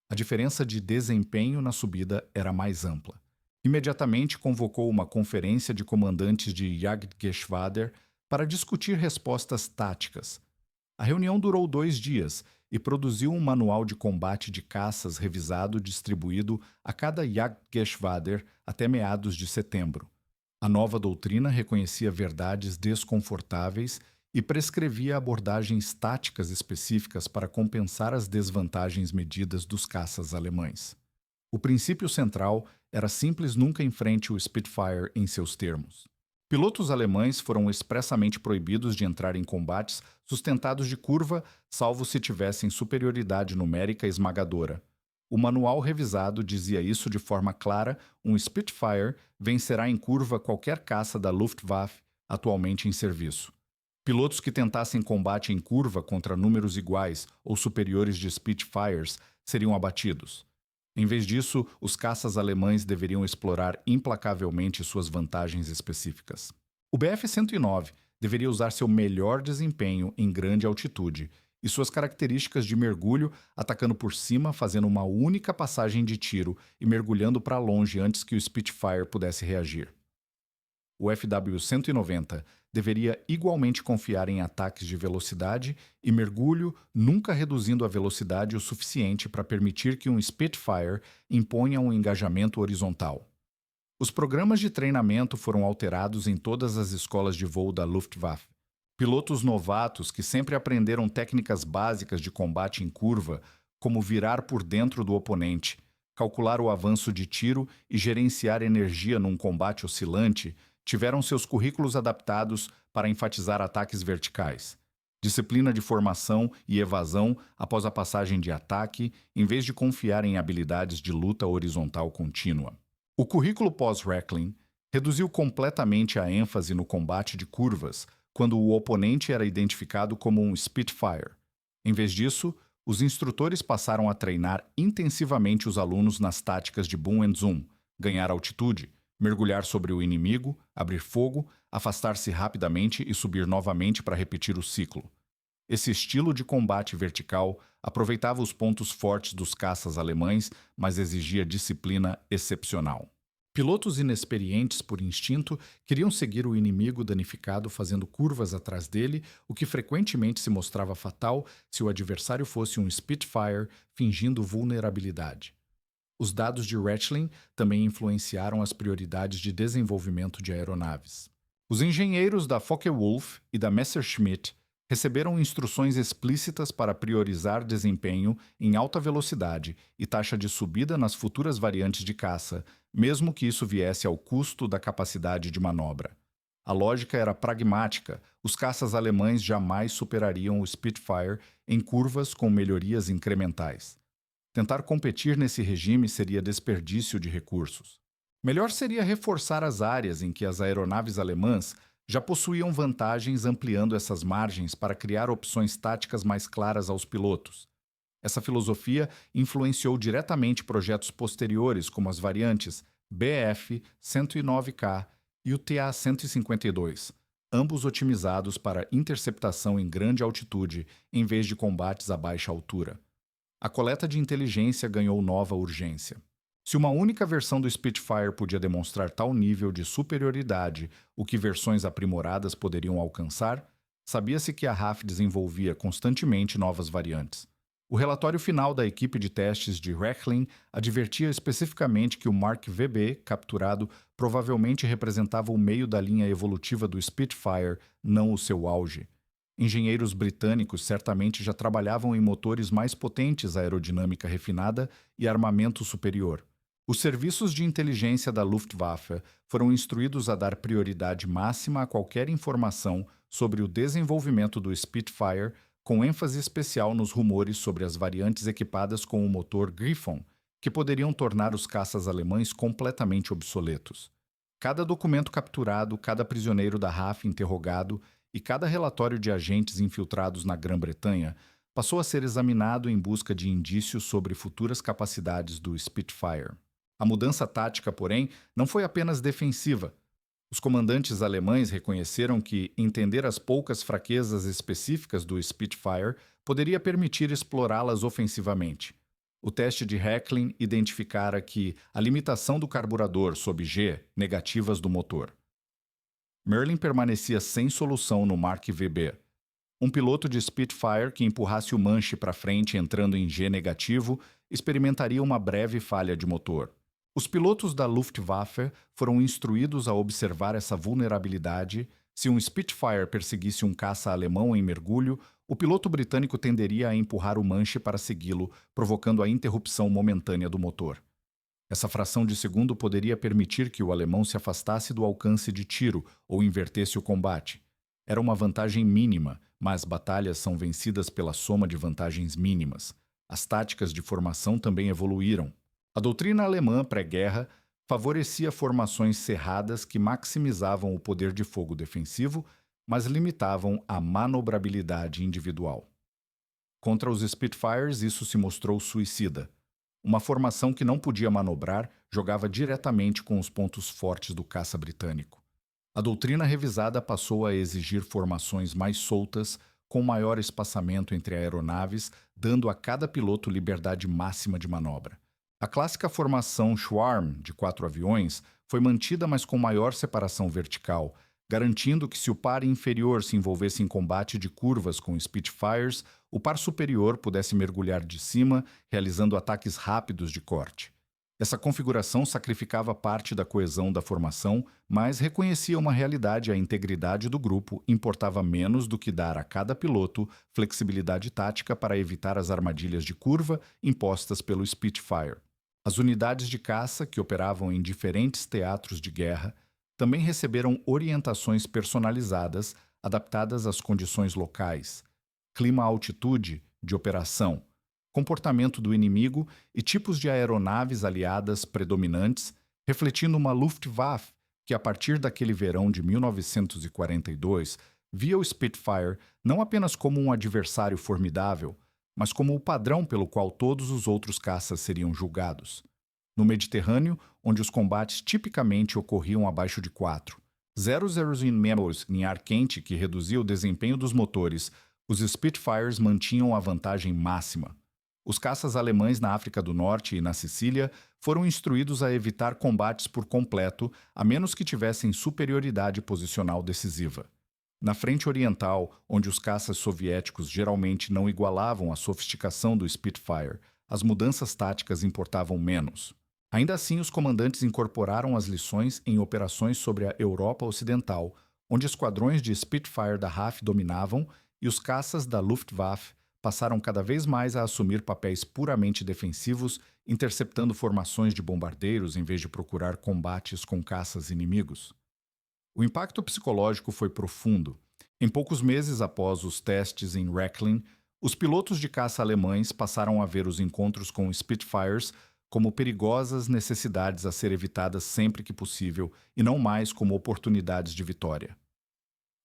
A diferença de desempenho na subida era mais ampla. Imediatamente convocou uma conferência de comandantes de Jagdgeschwader para discutir respostas táticas. A reunião durou 2 dias e produziu um manual de combate de caças revisado distribuído a cada Jagdgeschwader até meados de setembro. A nova doutrina reconhecia verdades desconfortáveis e prescrevia abordagens táticas específicas para compensar as desvantagens medidas dos caças alemães. O princípio central era simples: nunca enfrente o Spitfire em seus termos. Pilotos alemães foram expressamente proibidos de entrar em combates sustentados de curva, salvo se tivessem superioridade numérica esmagadora. O manual revisado dizia isso de forma clara: um Spitfire vencerá em curva qualquer caça da Luftwaffe atualmente em serviço. Pilotos que tentassem combate em curva contra números iguais ou superiores de Spitfires seriam abatidos. Em vez disso, os caças alemães deveriam explorar implacavelmente suas vantagens específicas. O Bf-109 deveria usar seu melhor desempenho em grande altitude e suas características de mergulho, atacando por cima, fazendo uma única passagem de tiro e mergulhando para longe antes que o Spitfire pudesse reagir. O FW-190 deveria igualmente confiar em ataques de velocidade e mergulho, nunca reduzindo a velocidade o suficiente para permitir que um Spitfire imponha um engajamento horizontal. Os programas de treinamento foram alterados em todas as escolas de voo da Luftwaffe. Pilotos novatos que sempre aprenderam técnicas básicas de combate em curva, como virar por dentro do oponente, calcular o avanço de tiro e gerenciar energia num combate oscilante, tiveram seus currículos adaptados para enfatizar ataques verticais. Disciplina de formação e evasão após a passagem de ataque, em vez de confiar em habilidades de luta horizontal contínua. O currículo pós-Reckling reduziu completamente a ênfase no combate de curvas, quando o oponente era identificado como um Spitfire. Em vez disso, os instrutores passaram a treinar intensivamente os alunos nas táticas de boom and zoom, ganhar altitude, mergulhar sobre o inimigo, abrir fogo, afastar-se rapidamente e subir novamente para repetir o ciclo. Esse estilo de combate vertical aproveitava os pontos fortes dos caças alemães, mas exigia disciplina excepcional. Pilotos inexperientes por instinto queriam seguir o inimigo danificado fazendo curvas atrás dele, o que frequentemente se mostrava fatal se o adversário fosse um Spitfire fingindo vulnerabilidade. Os dados de Reckling também influenciaram as prioridades de desenvolvimento de aeronaves. Os engenheiros da Focke-Wulf e da Messerschmitt receberam instruções explícitas para priorizar desempenho em alta velocidade e taxa de subida nas futuras variantes de caça, mesmo que isso viesse ao custo da capacidade de manobra. A lógica era pragmática: os caças alemães jamais superariam o Spitfire em curvas com melhorias incrementais. Tentar competir nesse regime seria desperdício de recursos. Melhor seria reforçar as áreas em que as aeronaves alemãs já possuíam vantagens, ampliando essas margens para criar opções táticas mais claras aos pilotos. Essa filosofia influenciou diretamente projetos posteriores, como as variantes Bf-109K e o TA-152, ambos otimizados para interceptação em grande altitude em vez de combates a baixa altura. A coleta de inteligência ganhou nova urgência. Se uma única versão do Spitfire podia demonstrar tal nível de superioridade, o que versões aprimoradas poderiam alcançar, sabia-se que a RAF desenvolvia constantemente novas variantes. O relatório final da equipe de testes de Reckling advertia especificamente que o Mark VB capturado provavelmente representava o meio da linha evolutiva do Spitfire, não o seu auge. Engenheiros britânicos certamente já trabalhavam em motores mais potentes, aerodinâmica refinada e armamento superior. Os serviços de inteligência da Luftwaffe foram instruídos a dar prioridade máxima a qualquer informação sobre o desenvolvimento do Spitfire, com ênfase especial nos rumores sobre as variantes equipadas com o motor Griffon, que poderiam tornar os caças alemães completamente obsoletos. Cada documento capturado, cada prisioneiro da RAF interrogado e cada relatório de agentes infiltrados na Grã-Bretanha passou a ser examinado em busca de indícios sobre futuras capacidades do Spitfire. A mudança tática, porém, não foi apenas defensiva. Os comandantes alemães reconheceram que entender as poucas fraquezas específicas do Spitfire poderia permitir explorá-las ofensivamente. O teste de Reckling identificara que a limitação do carburador sob G, negativas do motor. Merlin permanecia sem solução no Mark VB. Um piloto de Spitfire que empurrasse o manche para frente entrando em G negativo experimentaria uma breve falha de motor. Os pilotos da Luftwaffe foram instruídos a observar essa vulnerabilidade. Se um Spitfire perseguisse um caça alemão em mergulho, o piloto britânico tenderia a empurrar o manche para segui-lo, provocando a interrupção momentânea do motor. Essa fração de segundo poderia permitir que o alemão se afastasse do alcance de tiro ou invertesse o combate. Era uma vantagem mínima, mas batalhas são vencidas pela soma de vantagens mínimas. As táticas de formação também evoluíram. A doutrina alemã pré-guerra favorecia formações cerradas que maximizavam o poder de fogo defensivo, mas limitavam a manobrabilidade individual. Contra os Spitfires, isso se mostrou suicida. Uma formação que não podia manobrar jogava diretamente com os pontos fortes do caça britânico. A doutrina revisada passou a exigir formações mais soltas, com maior espaçamento entre aeronaves, dando a cada piloto liberdade máxima de manobra. A clássica formação Swarm, de 4 aviões, foi mantida, mas com maior separação vertical, garantindo que se o par inferior se envolvesse em combate de curvas com Spitfires, o par superior pudesse mergulhar de cima, realizando ataques rápidos de corte. Essa configuração sacrificava parte da coesão da formação, mas reconhecia uma realidade: a integridade do grupo importava menos do que dar a cada piloto flexibilidade tática para evitar as armadilhas de curva impostas pelo Spitfire. As unidades de caça, que operavam em diferentes teatros de guerra, também receberam orientações personalizadas, adaptadas às condições locais, clima-altitude de operação, comportamento do inimigo e tipos de aeronaves aliadas predominantes, refletindo uma Luftwaffe que, a partir daquele verão de 1942, via o Spitfire não apenas como um adversário formidável, mas como o padrão pelo qual todos os outros caças seriam julgados. No Mediterrâneo, onde os combates tipicamente ocorriam abaixo de 4, 0 in Memories em ar quente que reduzia o desempenho dos motores, os Spitfires mantinham a vantagem máxima. Os caças alemães na África do Norte e na Sicília foram instruídos a evitar combates por completo, a menos que tivessem superioridade posicional decisiva. Na frente oriental, onde os caças soviéticos geralmente não igualavam a sofisticação do Spitfire, as mudanças táticas importavam menos. Ainda assim, os comandantes incorporaram as lições em operações sobre a Europa Ocidental, onde esquadrões de Spitfire da RAF dominavam e os caças da Luftwaffe passaram cada vez mais a assumir papéis puramente defensivos, interceptando formações de bombardeiros em vez de procurar combates com caças inimigos. O impacto psicológico foi profundo. Em poucos meses após os testes em Rechlin, os pilotos de caça alemães passaram a ver os encontros com Spitfires como perigosas necessidades a ser evitadas sempre que possível e não mais como oportunidades de vitória.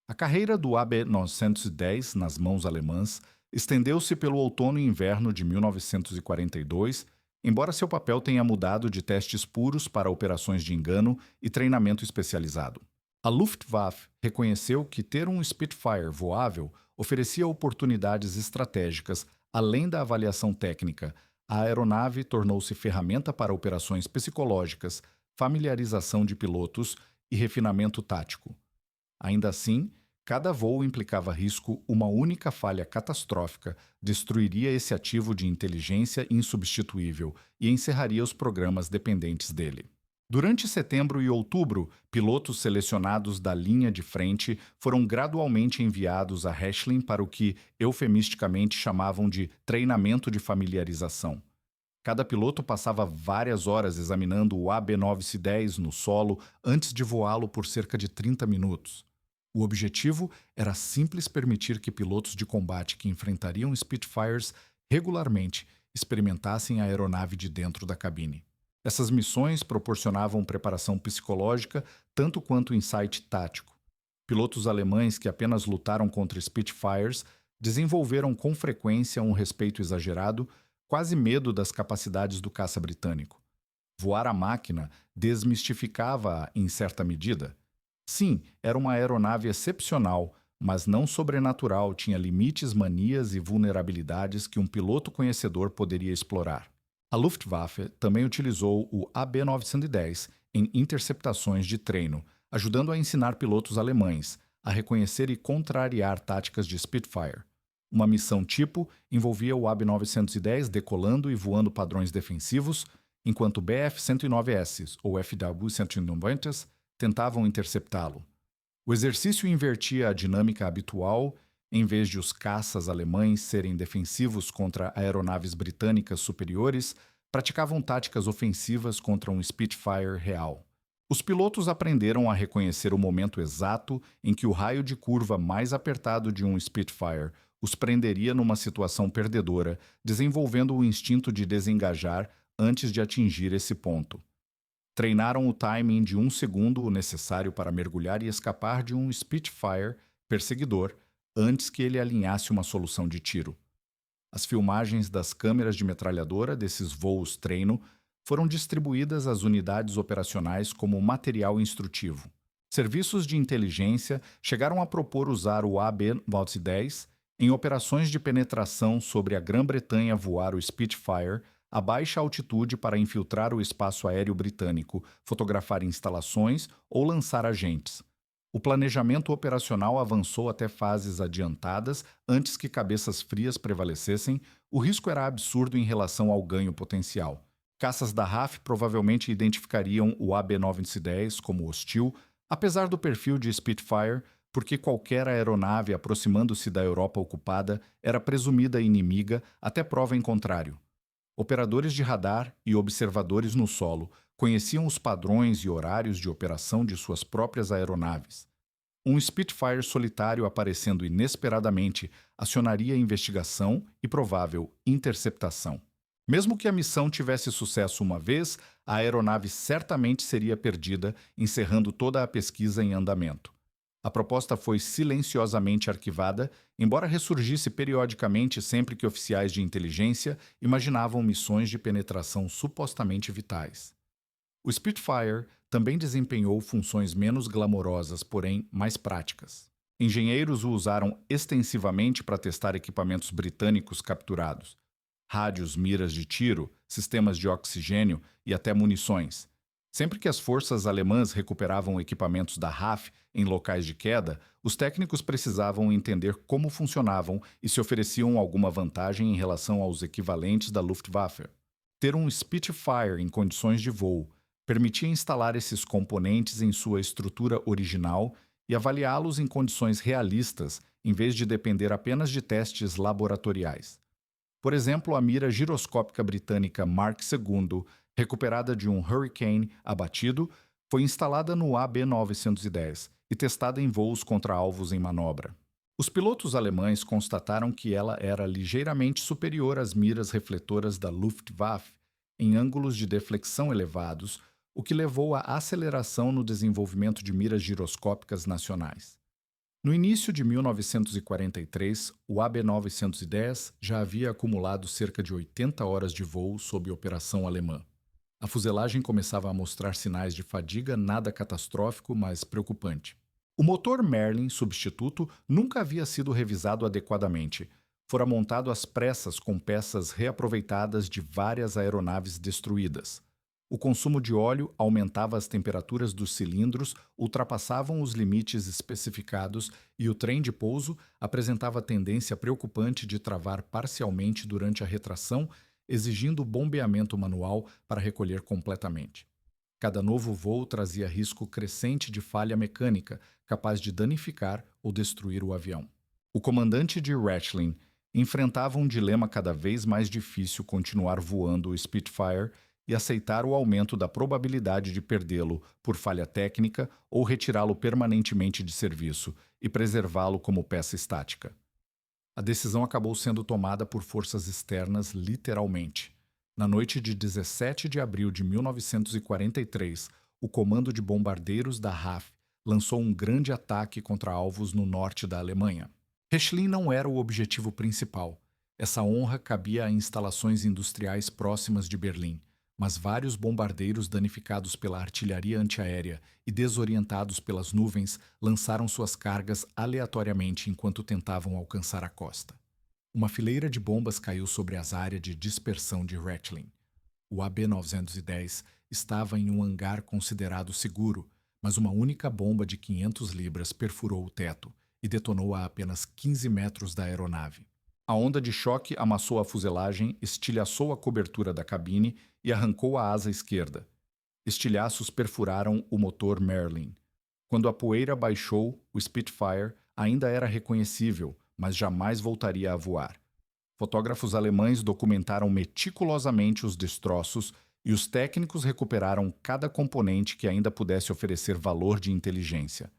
A carreira do AB-910 nas mãos alemãs estendeu-se pelo outono e inverno de 1942, embora seu papel tenha mudado de testes puros para operações de engano e treinamento especializado. A Luftwaffe reconheceu que ter um Spitfire voável oferecia oportunidades estratégicas. Além da avaliação técnica, a aeronave tornou-se ferramenta para operações psicológicas, familiarização de pilotos e refinamento tático. Ainda assim, cada voo implicava risco. Uma única falha catastrófica destruiria esse ativo de inteligência insubstituível e encerraria os programas dependentes dele. Durante setembro e outubro, pilotos selecionados da linha de frente foram gradualmente enviados a Rechlin para o que eufemisticamente chamavam de treinamento de familiarização. Cada piloto passava várias horas examinando o AB-910 no solo antes de voá-lo por cerca de 30 minutos. O objetivo era simples: permitir que pilotos de combate que enfrentariam Spitfires regularmente experimentassem a aeronave de dentro da cabine. Essas missões proporcionavam preparação psicológica tanto quanto insight tático. Pilotos alemães que apenas lutaram contra Spitfires desenvolveram com frequência um respeito exagerado, quase medo das capacidades do caça britânico. Voar a máquina desmistificava-a em certa medida. Sim, era uma aeronave excepcional, mas não sobrenatural, tinha limites, manias e vulnerabilidades que um piloto conhecedor poderia explorar. A Luftwaffe também utilizou o AB-910 em interceptações de treino, ajudando a ensinar pilotos alemães a reconhecer e contrariar táticas de Spitfire. Uma missão tipo envolvia o AB-910 decolando e voando padrões defensivos, enquanto Bf-109S ou FW-190s tentavam interceptá-lo. O exercício invertia a dinâmica habitual. Em vez de os caças alemães serem defensivos contra aeronaves britânicas superiores, praticavam táticas ofensivas contra um Spitfire real. Os pilotos aprenderam a reconhecer o momento exato em que o raio de curva mais apertado de um Spitfire os prenderia numa situação perdedora, desenvolvendo o instinto de desengajar antes de atingir esse ponto. Treinaram o timing de 1 segundo, o necessário para mergulhar e escapar de um Spitfire perseguidor, antes que ele alinhasse uma solução de tiro. As filmagens das câmeras de metralhadora desses voos treino foram distribuídas às unidades operacionais como material instrutivo. Serviços de inteligência chegaram a propor usar o AB-910 Em operações de penetração sobre a Grã-Bretanha voar o Spitfire a baixa altitude para infiltrar o espaço aéreo britânico, fotografar instalações ou lançar agentes. O planejamento operacional avançou até fases adiantadas antes que cabeças frias prevalecessem. O risco era absurdo em relação ao ganho potencial. Caças da RAF provavelmente identificariam o AB-910 como hostil, apesar do perfil de Spitfire, porque qualquer aeronave aproximando-se da Europa ocupada era presumida inimiga até prova em contrário. Operadores de radar e observadores no solo conheciam os padrões e horários de operação de suas próprias aeronaves. Um Spitfire solitário aparecendo inesperadamente acionaria investigação e provável interceptação. Mesmo que a missão tivesse sucesso uma vez, a aeronave certamente seria perdida, encerrando toda a pesquisa em andamento. A proposta foi silenciosamente arquivada, embora ressurgisse periodicamente sempre que oficiais de inteligência imaginavam missões de penetração supostamente vitais. O Spitfire também desempenhou funções menos glamorosas, porém mais práticas. Engenheiros o usaram extensivamente para testar equipamentos britânicos capturados: rádios, miras de tiro, sistemas de oxigênio e até munições. Sempre que as forças alemãs recuperavam equipamentos da RAF em locais de queda, os técnicos precisavam entender como funcionavam e se ofereciam alguma vantagem em relação aos equivalentes da Luftwaffe. Ter um Spitfire em condições de voo permitia instalar esses componentes em sua estrutura original e avaliá-los em condições realistas, em vez de depender apenas de testes laboratoriais. Por exemplo, a mira giroscópica britânica Mark II, recuperada de um Hurricane abatido, foi instalada no AB-910 e testada em voos contra alvos em manobra. Os pilotos alemães constataram que ela era ligeiramente superior às miras refletoras da Luftwaffe em ângulos de deflexão elevados, o que levou à aceleração no desenvolvimento de miras giroscópicas nacionais. No início de 1943, o AB-910 já havia acumulado cerca de 80 horas de voo sob operação alemã. A fuselagem começava a mostrar sinais de fadiga nada catastrófico, mas preocupante. O motor Merlin substituto nunca havia sido revisado adequadamente. Fora montado às pressas com peças reaproveitadas de várias aeronaves destruídas. O consumo de óleo aumentava as temperaturas dos cilindros, ultrapassavam os limites especificados e o trem de pouso apresentava tendência preocupante de travar parcialmente durante a retração, exigindo bombeamento manual para recolher completamente. Cada novo voo trazia risco crescente de falha mecânica, capaz de danificar ou destruir o avião. O comandante de Ratchlin enfrentava um dilema cada vez mais difícil: continuar voando o Spitfire e aceitar o aumento da probabilidade de perdê-lo por falha técnica ou retirá-lo permanentemente de serviço e preservá-lo como peça estática. A decisão acabou sendo tomada por forças externas, literalmente. Na noite de 17 de abril de 1943, o Comando de Bombardeiros da RAF lançou um grande ataque contra alvos no norte da Alemanha. Rechlin não era o objetivo principal. Essa honra cabia a instalações industriais próximas de Berlim, mas vários bombardeiros danificados pela artilharia antiaérea e desorientados pelas nuvens lançaram suas cargas aleatoriamente enquanto tentavam alcançar a costa. Uma fileira de bombas caiu sobre as áreas de dispersão de Ratchlin. O AB-910 estava em um hangar considerado seguro, mas uma única bomba de 500 libras perfurou o teto e detonou a apenas 15 metros da aeronave. A onda de choque amassou a fuselagem, estilhaçou a cobertura da cabine e arrancou a asa esquerda. Estilhaços perfuraram o motor Merlin. Quando a poeira baixou, o Spitfire ainda era reconhecível, mas jamais voltaria a voar. Fotógrafos alemães documentaram meticulosamente os destroços e os técnicos recuperaram cada componente que ainda pudesse oferecer valor de inteligência.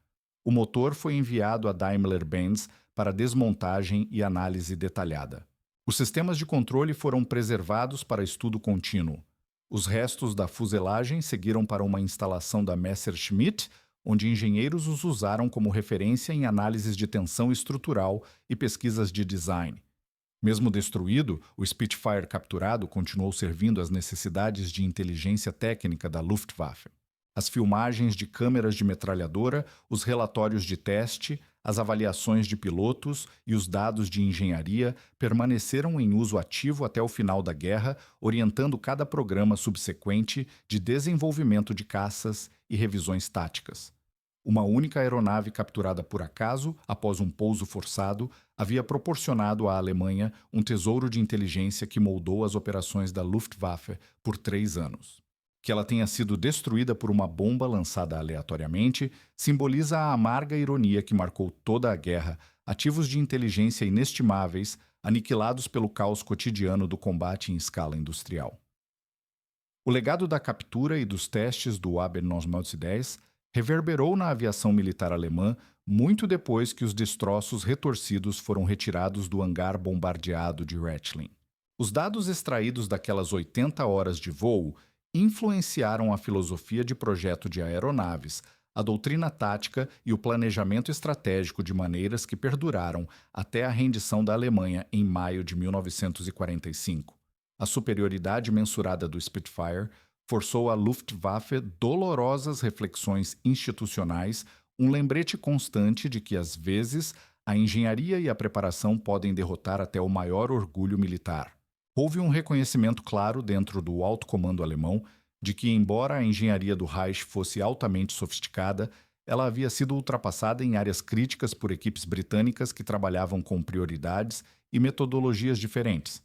O motor foi enviado a Daimler-Benz para desmontagem e análise detalhada. Os sistemas de controle foram preservados para estudo contínuo. Os restos da fuselagem seguiram para uma instalação da Messerschmitt, onde engenheiros os usaram como referência em análises de tensão estrutural e pesquisas de design. Mesmo destruído, o Spitfire capturado continuou servindo às necessidades de inteligência técnica da Luftwaffe. As filmagens de câmeras de metralhadora, os relatórios de teste, as avaliações de pilotos e os dados de engenharia permaneceram em uso ativo até o final da guerra, orientando cada programa subsequente de desenvolvimento de caças e revisões táticas. Uma única aeronave capturada por acaso, após um pouso forçado, havia proporcionado à Alemanha um tesouro de inteligência que moldou as operações da Luftwaffe por 3 anos. Que ela tenha sido destruída por uma bomba lançada aleatoriamente simboliza a amarga ironia que marcou toda a guerra, ativos de inteligência inestimáveis, aniquilados pelo caos cotidiano do combate em escala industrial. O legado da captura e dos testes do AB-910 reverberou na aviação militar alemã muito depois que os destroços retorcidos foram retirados do hangar bombardeado de Rechlin. Os dados extraídos daquelas 80 horas de voo influenciaram a filosofia de projeto de aeronaves, a doutrina tática e o planejamento estratégico de maneiras que perduraram até a rendição da Alemanha em maio de 1945. A superioridade mensurada do Spitfire forçou a Luftwaffe dolorosas reflexões institucionais, um lembrete constante de que, às vezes, a engenharia e a preparação podem derrotar até o maior orgulho militar. Houve um reconhecimento claro dentro do alto comando alemão de que, embora a engenharia do Reich fosse altamente sofisticada, ela havia sido ultrapassada em áreas críticas por equipes britânicas que trabalhavam com prioridades e metodologias diferentes.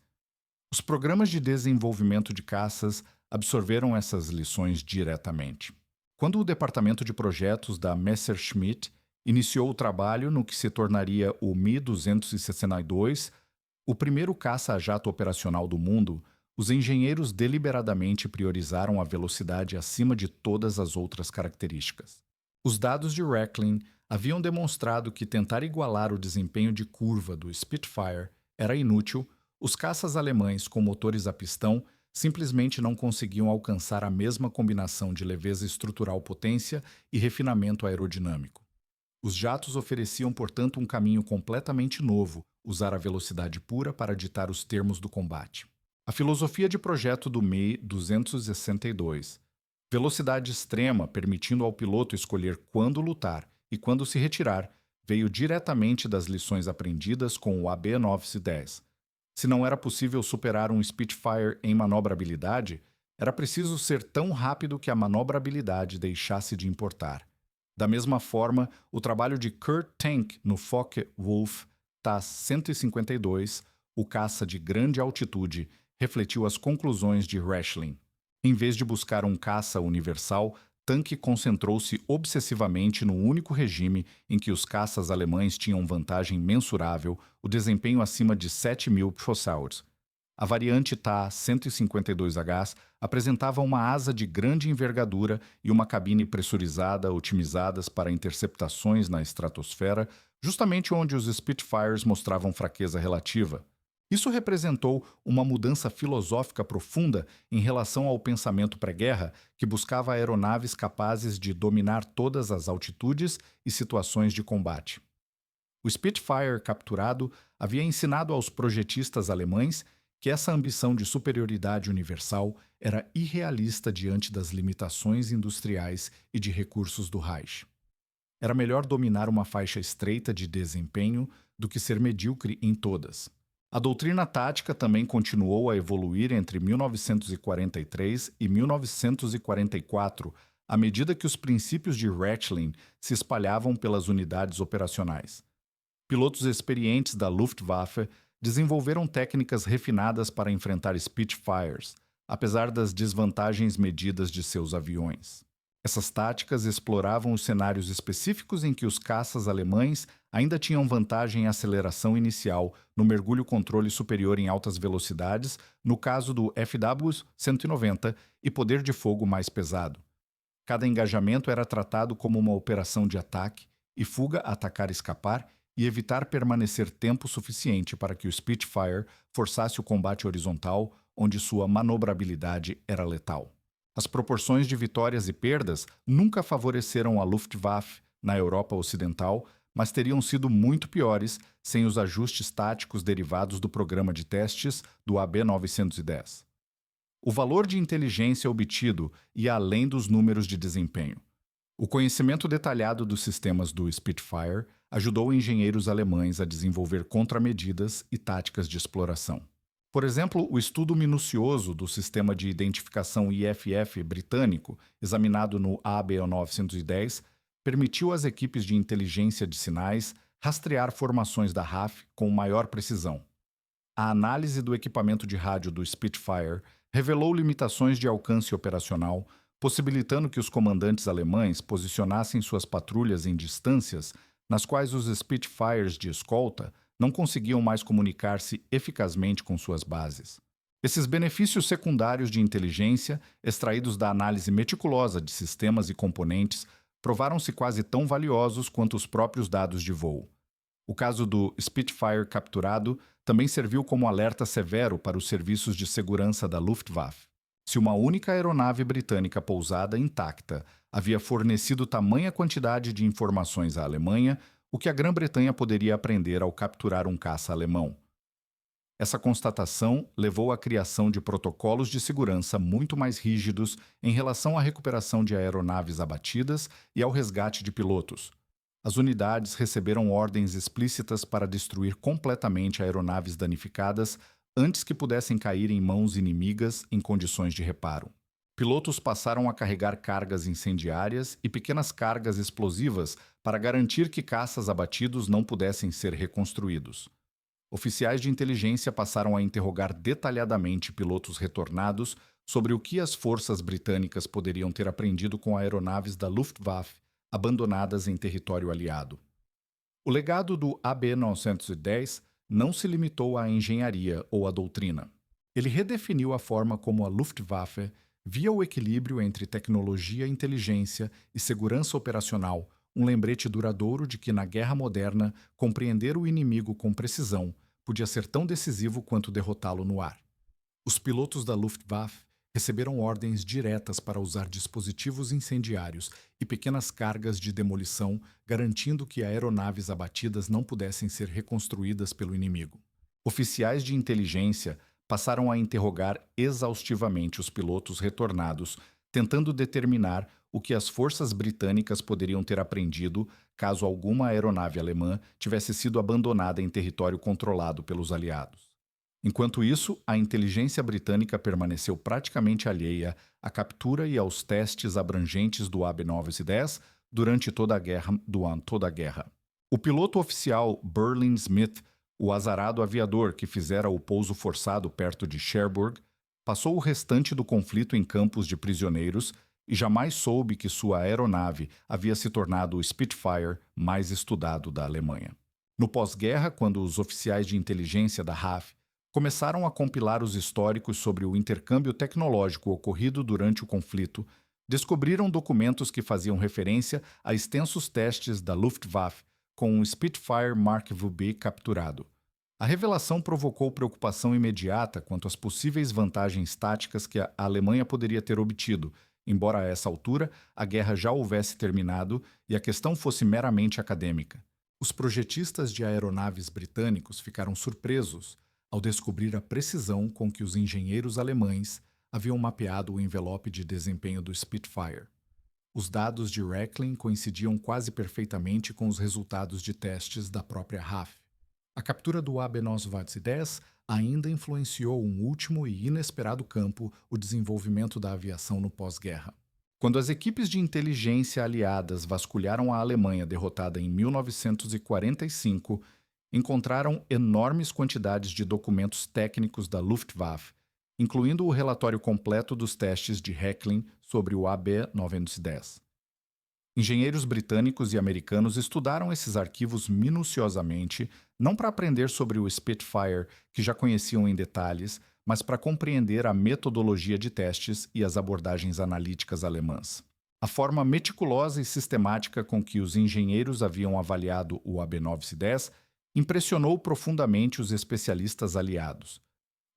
Os programas de desenvolvimento de caças absorveram essas lições diretamente. Quando o departamento de projetos da Messerschmitt iniciou o trabalho no que se tornaria o Mi-262, o primeiro caça-jato operacional do mundo, os engenheiros deliberadamente priorizaram a velocidade acima de todas as outras características. Os dados de Rechlin haviam demonstrado que tentar igualar o desempenho de curva do Spitfire era inútil. Os caças alemães com motores a pistão simplesmente não conseguiam alcançar a mesma combinação de leveza estrutural, potência e refinamento aerodinâmico. Os jatos ofereciam, portanto, um caminho completamente novo, usar a velocidade pura para ditar os termos do combate. A filosofia de projeto do Mi-262, velocidade extrema permitindo ao piloto escolher quando lutar e quando se retirar, veio diretamente das lições aprendidas com o AB-910. Se não era possível superar um Spitfire em manobrabilidade, era preciso ser tão rápido que a manobrabilidade deixasse de importar. Da mesma forma, o trabalho de Kurt Tank no Focke-Wulf TAS-152, o caça de grande altitude, refletiu as conclusões de Rechlin. Em vez de buscar um caça universal, Tank concentrou-se obsessivamente no único regime em que os caças alemães tinham vantagem mensurável, o desempenho acima de 7.000 Pfosaurs. A variante TA-152H apresentava uma asa de grande envergadura e uma cabine pressurizada otimizadas para interceptações na estratosfera, justamente onde os Spitfires mostravam fraqueza relativa. Isso representou uma mudança filosófica profunda em relação ao pensamento pré-guerra, que buscava aeronaves capazes de dominar todas as altitudes e situações de combate. O Spitfire capturado havia ensinado aos projetistas alemães que essa ambição de superioridade universal era irrealista diante das limitações industriais e de recursos do Reich. Era melhor dominar uma faixa estreita de desempenho do que ser medíocre em todas. A doutrina tática também continuou a evoluir entre 1943 e 1944, à medida que os princípios de Rechlin se espalhavam pelas unidades operacionais. Pilotos experientes da Luftwaffe desenvolveram técnicas refinadas para enfrentar Spitfires, apesar das desvantagens medidas de seus aviões. Essas táticas exploravam os cenários específicos em que os caças alemães ainda tinham vantagem em aceleração inicial, no mergulho-controle superior em altas velocidades, no caso do FW-190, e poder de fogo mais pesado. Cada engajamento era tratado como uma operação de ataque e fuga, atacar, escapar e evitar permanecer tempo suficiente para que o Spitfire forçasse o combate horizontal, onde sua manobrabilidade era letal. As proporções de vitórias e perdas nunca favoreceram a Luftwaffe na Europa Ocidental, mas teriam sido muito piores sem os ajustes táticos derivados do programa de testes do AB-910. O valor de inteligência obtido ia além dos números de desempenho. O conhecimento detalhado dos sistemas do Spitfire ajudou engenheiros alemães a desenvolver contramedidas e táticas de exploração. Por exemplo, o estudo minucioso do sistema de identificação IFF britânico, examinado no AB910, permitiu às equipes de inteligência de sinais rastrear formações da RAF com maior precisão. A análise do equipamento de rádio do Spitfire revelou limitações de alcance operacional, possibilitando que os comandantes alemães posicionassem suas patrulhas em distâncias nas quais os Spitfires de escolta não conseguiam mais comunicar-se eficazmente com suas bases. Esses benefícios secundários de inteligência, extraídos da análise meticulosa de sistemas e componentes, provaram-se quase tão valiosos quanto os próprios dados de voo. O caso do Spitfire capturado também serviu como alerta severo para os serviços de segurança da Luftwaffe. Se uma única aeronave britânica pousada intacta havia fornecido tamanha quantidade de informações à Alemanha, o que a Grã-Bretanha poderia aprender ao capturar um caça alemão? Essa constatação levou à criação de protocolos de segurança muito mais rígidos em relação à recuperação de aeronaves abatidas e ao resgate de pilotos. As unidades receberam ordens explícitas para destruir completamente aeronaves danificadas antes que pudessem cair em mãos inimigas em condições de reparo. Pilotos passaram a carregar cargas incendiárias e pequenas cargas explosivas para garantir que caças abatidos não pudessem ser reconstruídos. Oficiais de inteligência passaram a interrogar detalhadamente pilotos retornados sobre o que as forças britânicas poderiam ter aprendido com aeronaves da Luftwaffe abandonadas em território aliado. O legado do AB910 não se limitou à engenharia ou à doutrina. Ele redefiniu a forma como a Luftwaffe via o equilíbrio entre tecnologia, inteligência e segurança operacional, um lembrete duradouro de que, na guerra moderna, compreender o inimigo com precisão podia ser tão decisivo quanto derrotá-lo no ar. Os pilotos da Luftwaffe receberam ordens diretas para usar dispositivos incendiários e pequenas cargas de demolição, garantindo que aeronaves abatidas não pudessem ser reconstruídas pelo inimigo. Oficiais de inteligência passaram a interrogar exaustivamente os pilotos retornados, tentando determinar o que as forças britânicas poderiam ter aprendido caso alguma aeronave alemã tivesse sido abandonada em território controlado pelos aliados. Enquanto isso, a inteligência britânica permaneceu praticamente alheia à captura e aos testes abrangentes do AB-910 durante toda a guerra. O piloto oficial Berlin Smith, o azarado aviador que fizera o pouso forçado perto de Cherbourg, passou o restante do conflito em campos de prisioneiros e jamais soube que sua aeronave havia se tornado o Spitfire mais estudado da Alemanha. No pós-guerra, quando os oficiais de inteligência da RAF começaram a compilar os históricos sobre o intercâmbio tecnológico ocorrido durante o conflito, descobriram documentos que faziam referência a extensos testes da Luftwaffe com um Spitfire Mark VB capturado. A revelação provocou preocupação imediata quanto às possíveis vantagens táticas que a Alemanha poderia ter obtido, embora a essa altura a guerra já houvesse terminado e a questão fosse meramente acadêmica. Os projetistas de aeronaves britânicos ficaram surpresos ao descobrir a precisão com que os engenheiros alemães haviam mapeado o envelope de desempenho do Spitfire. Os dados de Rechlin coincidiam quase perfeitamente com os resultados de testes da própria RAF. A captura do AB-910 ainda influenciou um último e inesperado campo, o desenvolvimento da aviação no pós-guerra. Quando as equipes de inteligência aliadas vasculharam a Alemanha derrotada em 1945, encontraram enormes quantidades de documentos técnicos da Luftwaffe, incluindo o relatório completo dos testes de Rechlin sobre o AB-910. Engenheiros britânicos e americanos estudaram esses arquivos minuciosamente, não para aprender sobre o Spitfire, que já conheciam em detalhes, mas para compreender a metodologia de testes e as abordagens analíticas alemãs. A forma meticulosa e sistemática com que os engenheiros haviam avaliado o AB-910 impressionou profundamente os especialistas aliados.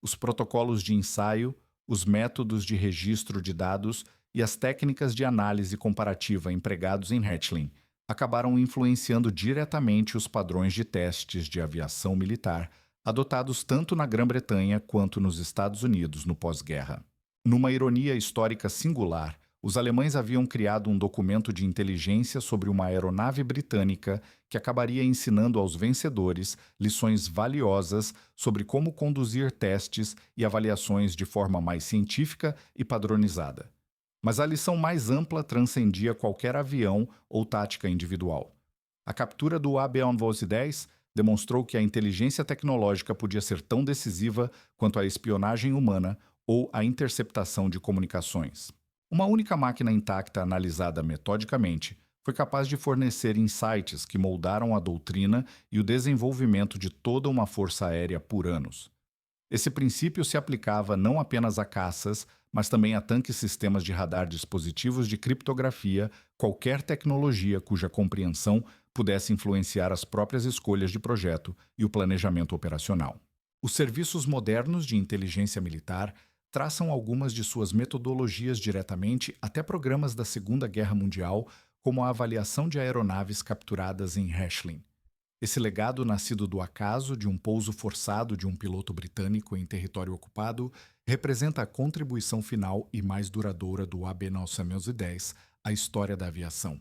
Os protocolos de ensaio, os métodos de registro de dados e as técnicas de análise comparativa empregados em Rechlin acabaram influenciando diretamente os padrões de testes de aviação militar adotados tanto na Grã-Bretanha quanto nos Estados Unidos no pós-guerra. Numa ironia histórica singular, Os alemães haviam criado um documento de inteligência sobre uma aeronave britânica que acabaria ensinando aos vencedores lições valiosas sobre como conduzir testes e avaliações de forma mais científica e padronizada. Mas a lição mais ampla transcendia qualquer avião ou tática individual. A captura do AB-1110 demonstrou que a inteligência tecnológica podia ser tão decisiva quanto a espionagem humana ou a interceptação de comunicações. Uma única máquina intacta analisada metodicamente foi capaz de fornecer insights que moldaram a doutrina e o desenvolvimento de toda uma força aérea por anos. Esse princípio se aplicava não apenas a caças, mas também a tanques, sistemas de radar, dispositivos de criptografia, qualquer tecnologia cuja compreensão pudesse influenciar as próprias escolhas de projeto e o planejamento operacional. Os serviços modernos de inteligência militar traçam algumas de suas metodologias diretamente até programas da Segunda Guerra Mundial, como a avaliação de aeronaves capturadas em Hechelin. Esse legado, nascido do acaso de um pouso forçado de um piloto britânico em território ocupado, representa a contribuição final e mais duradoura do AB-910 à história da aviação.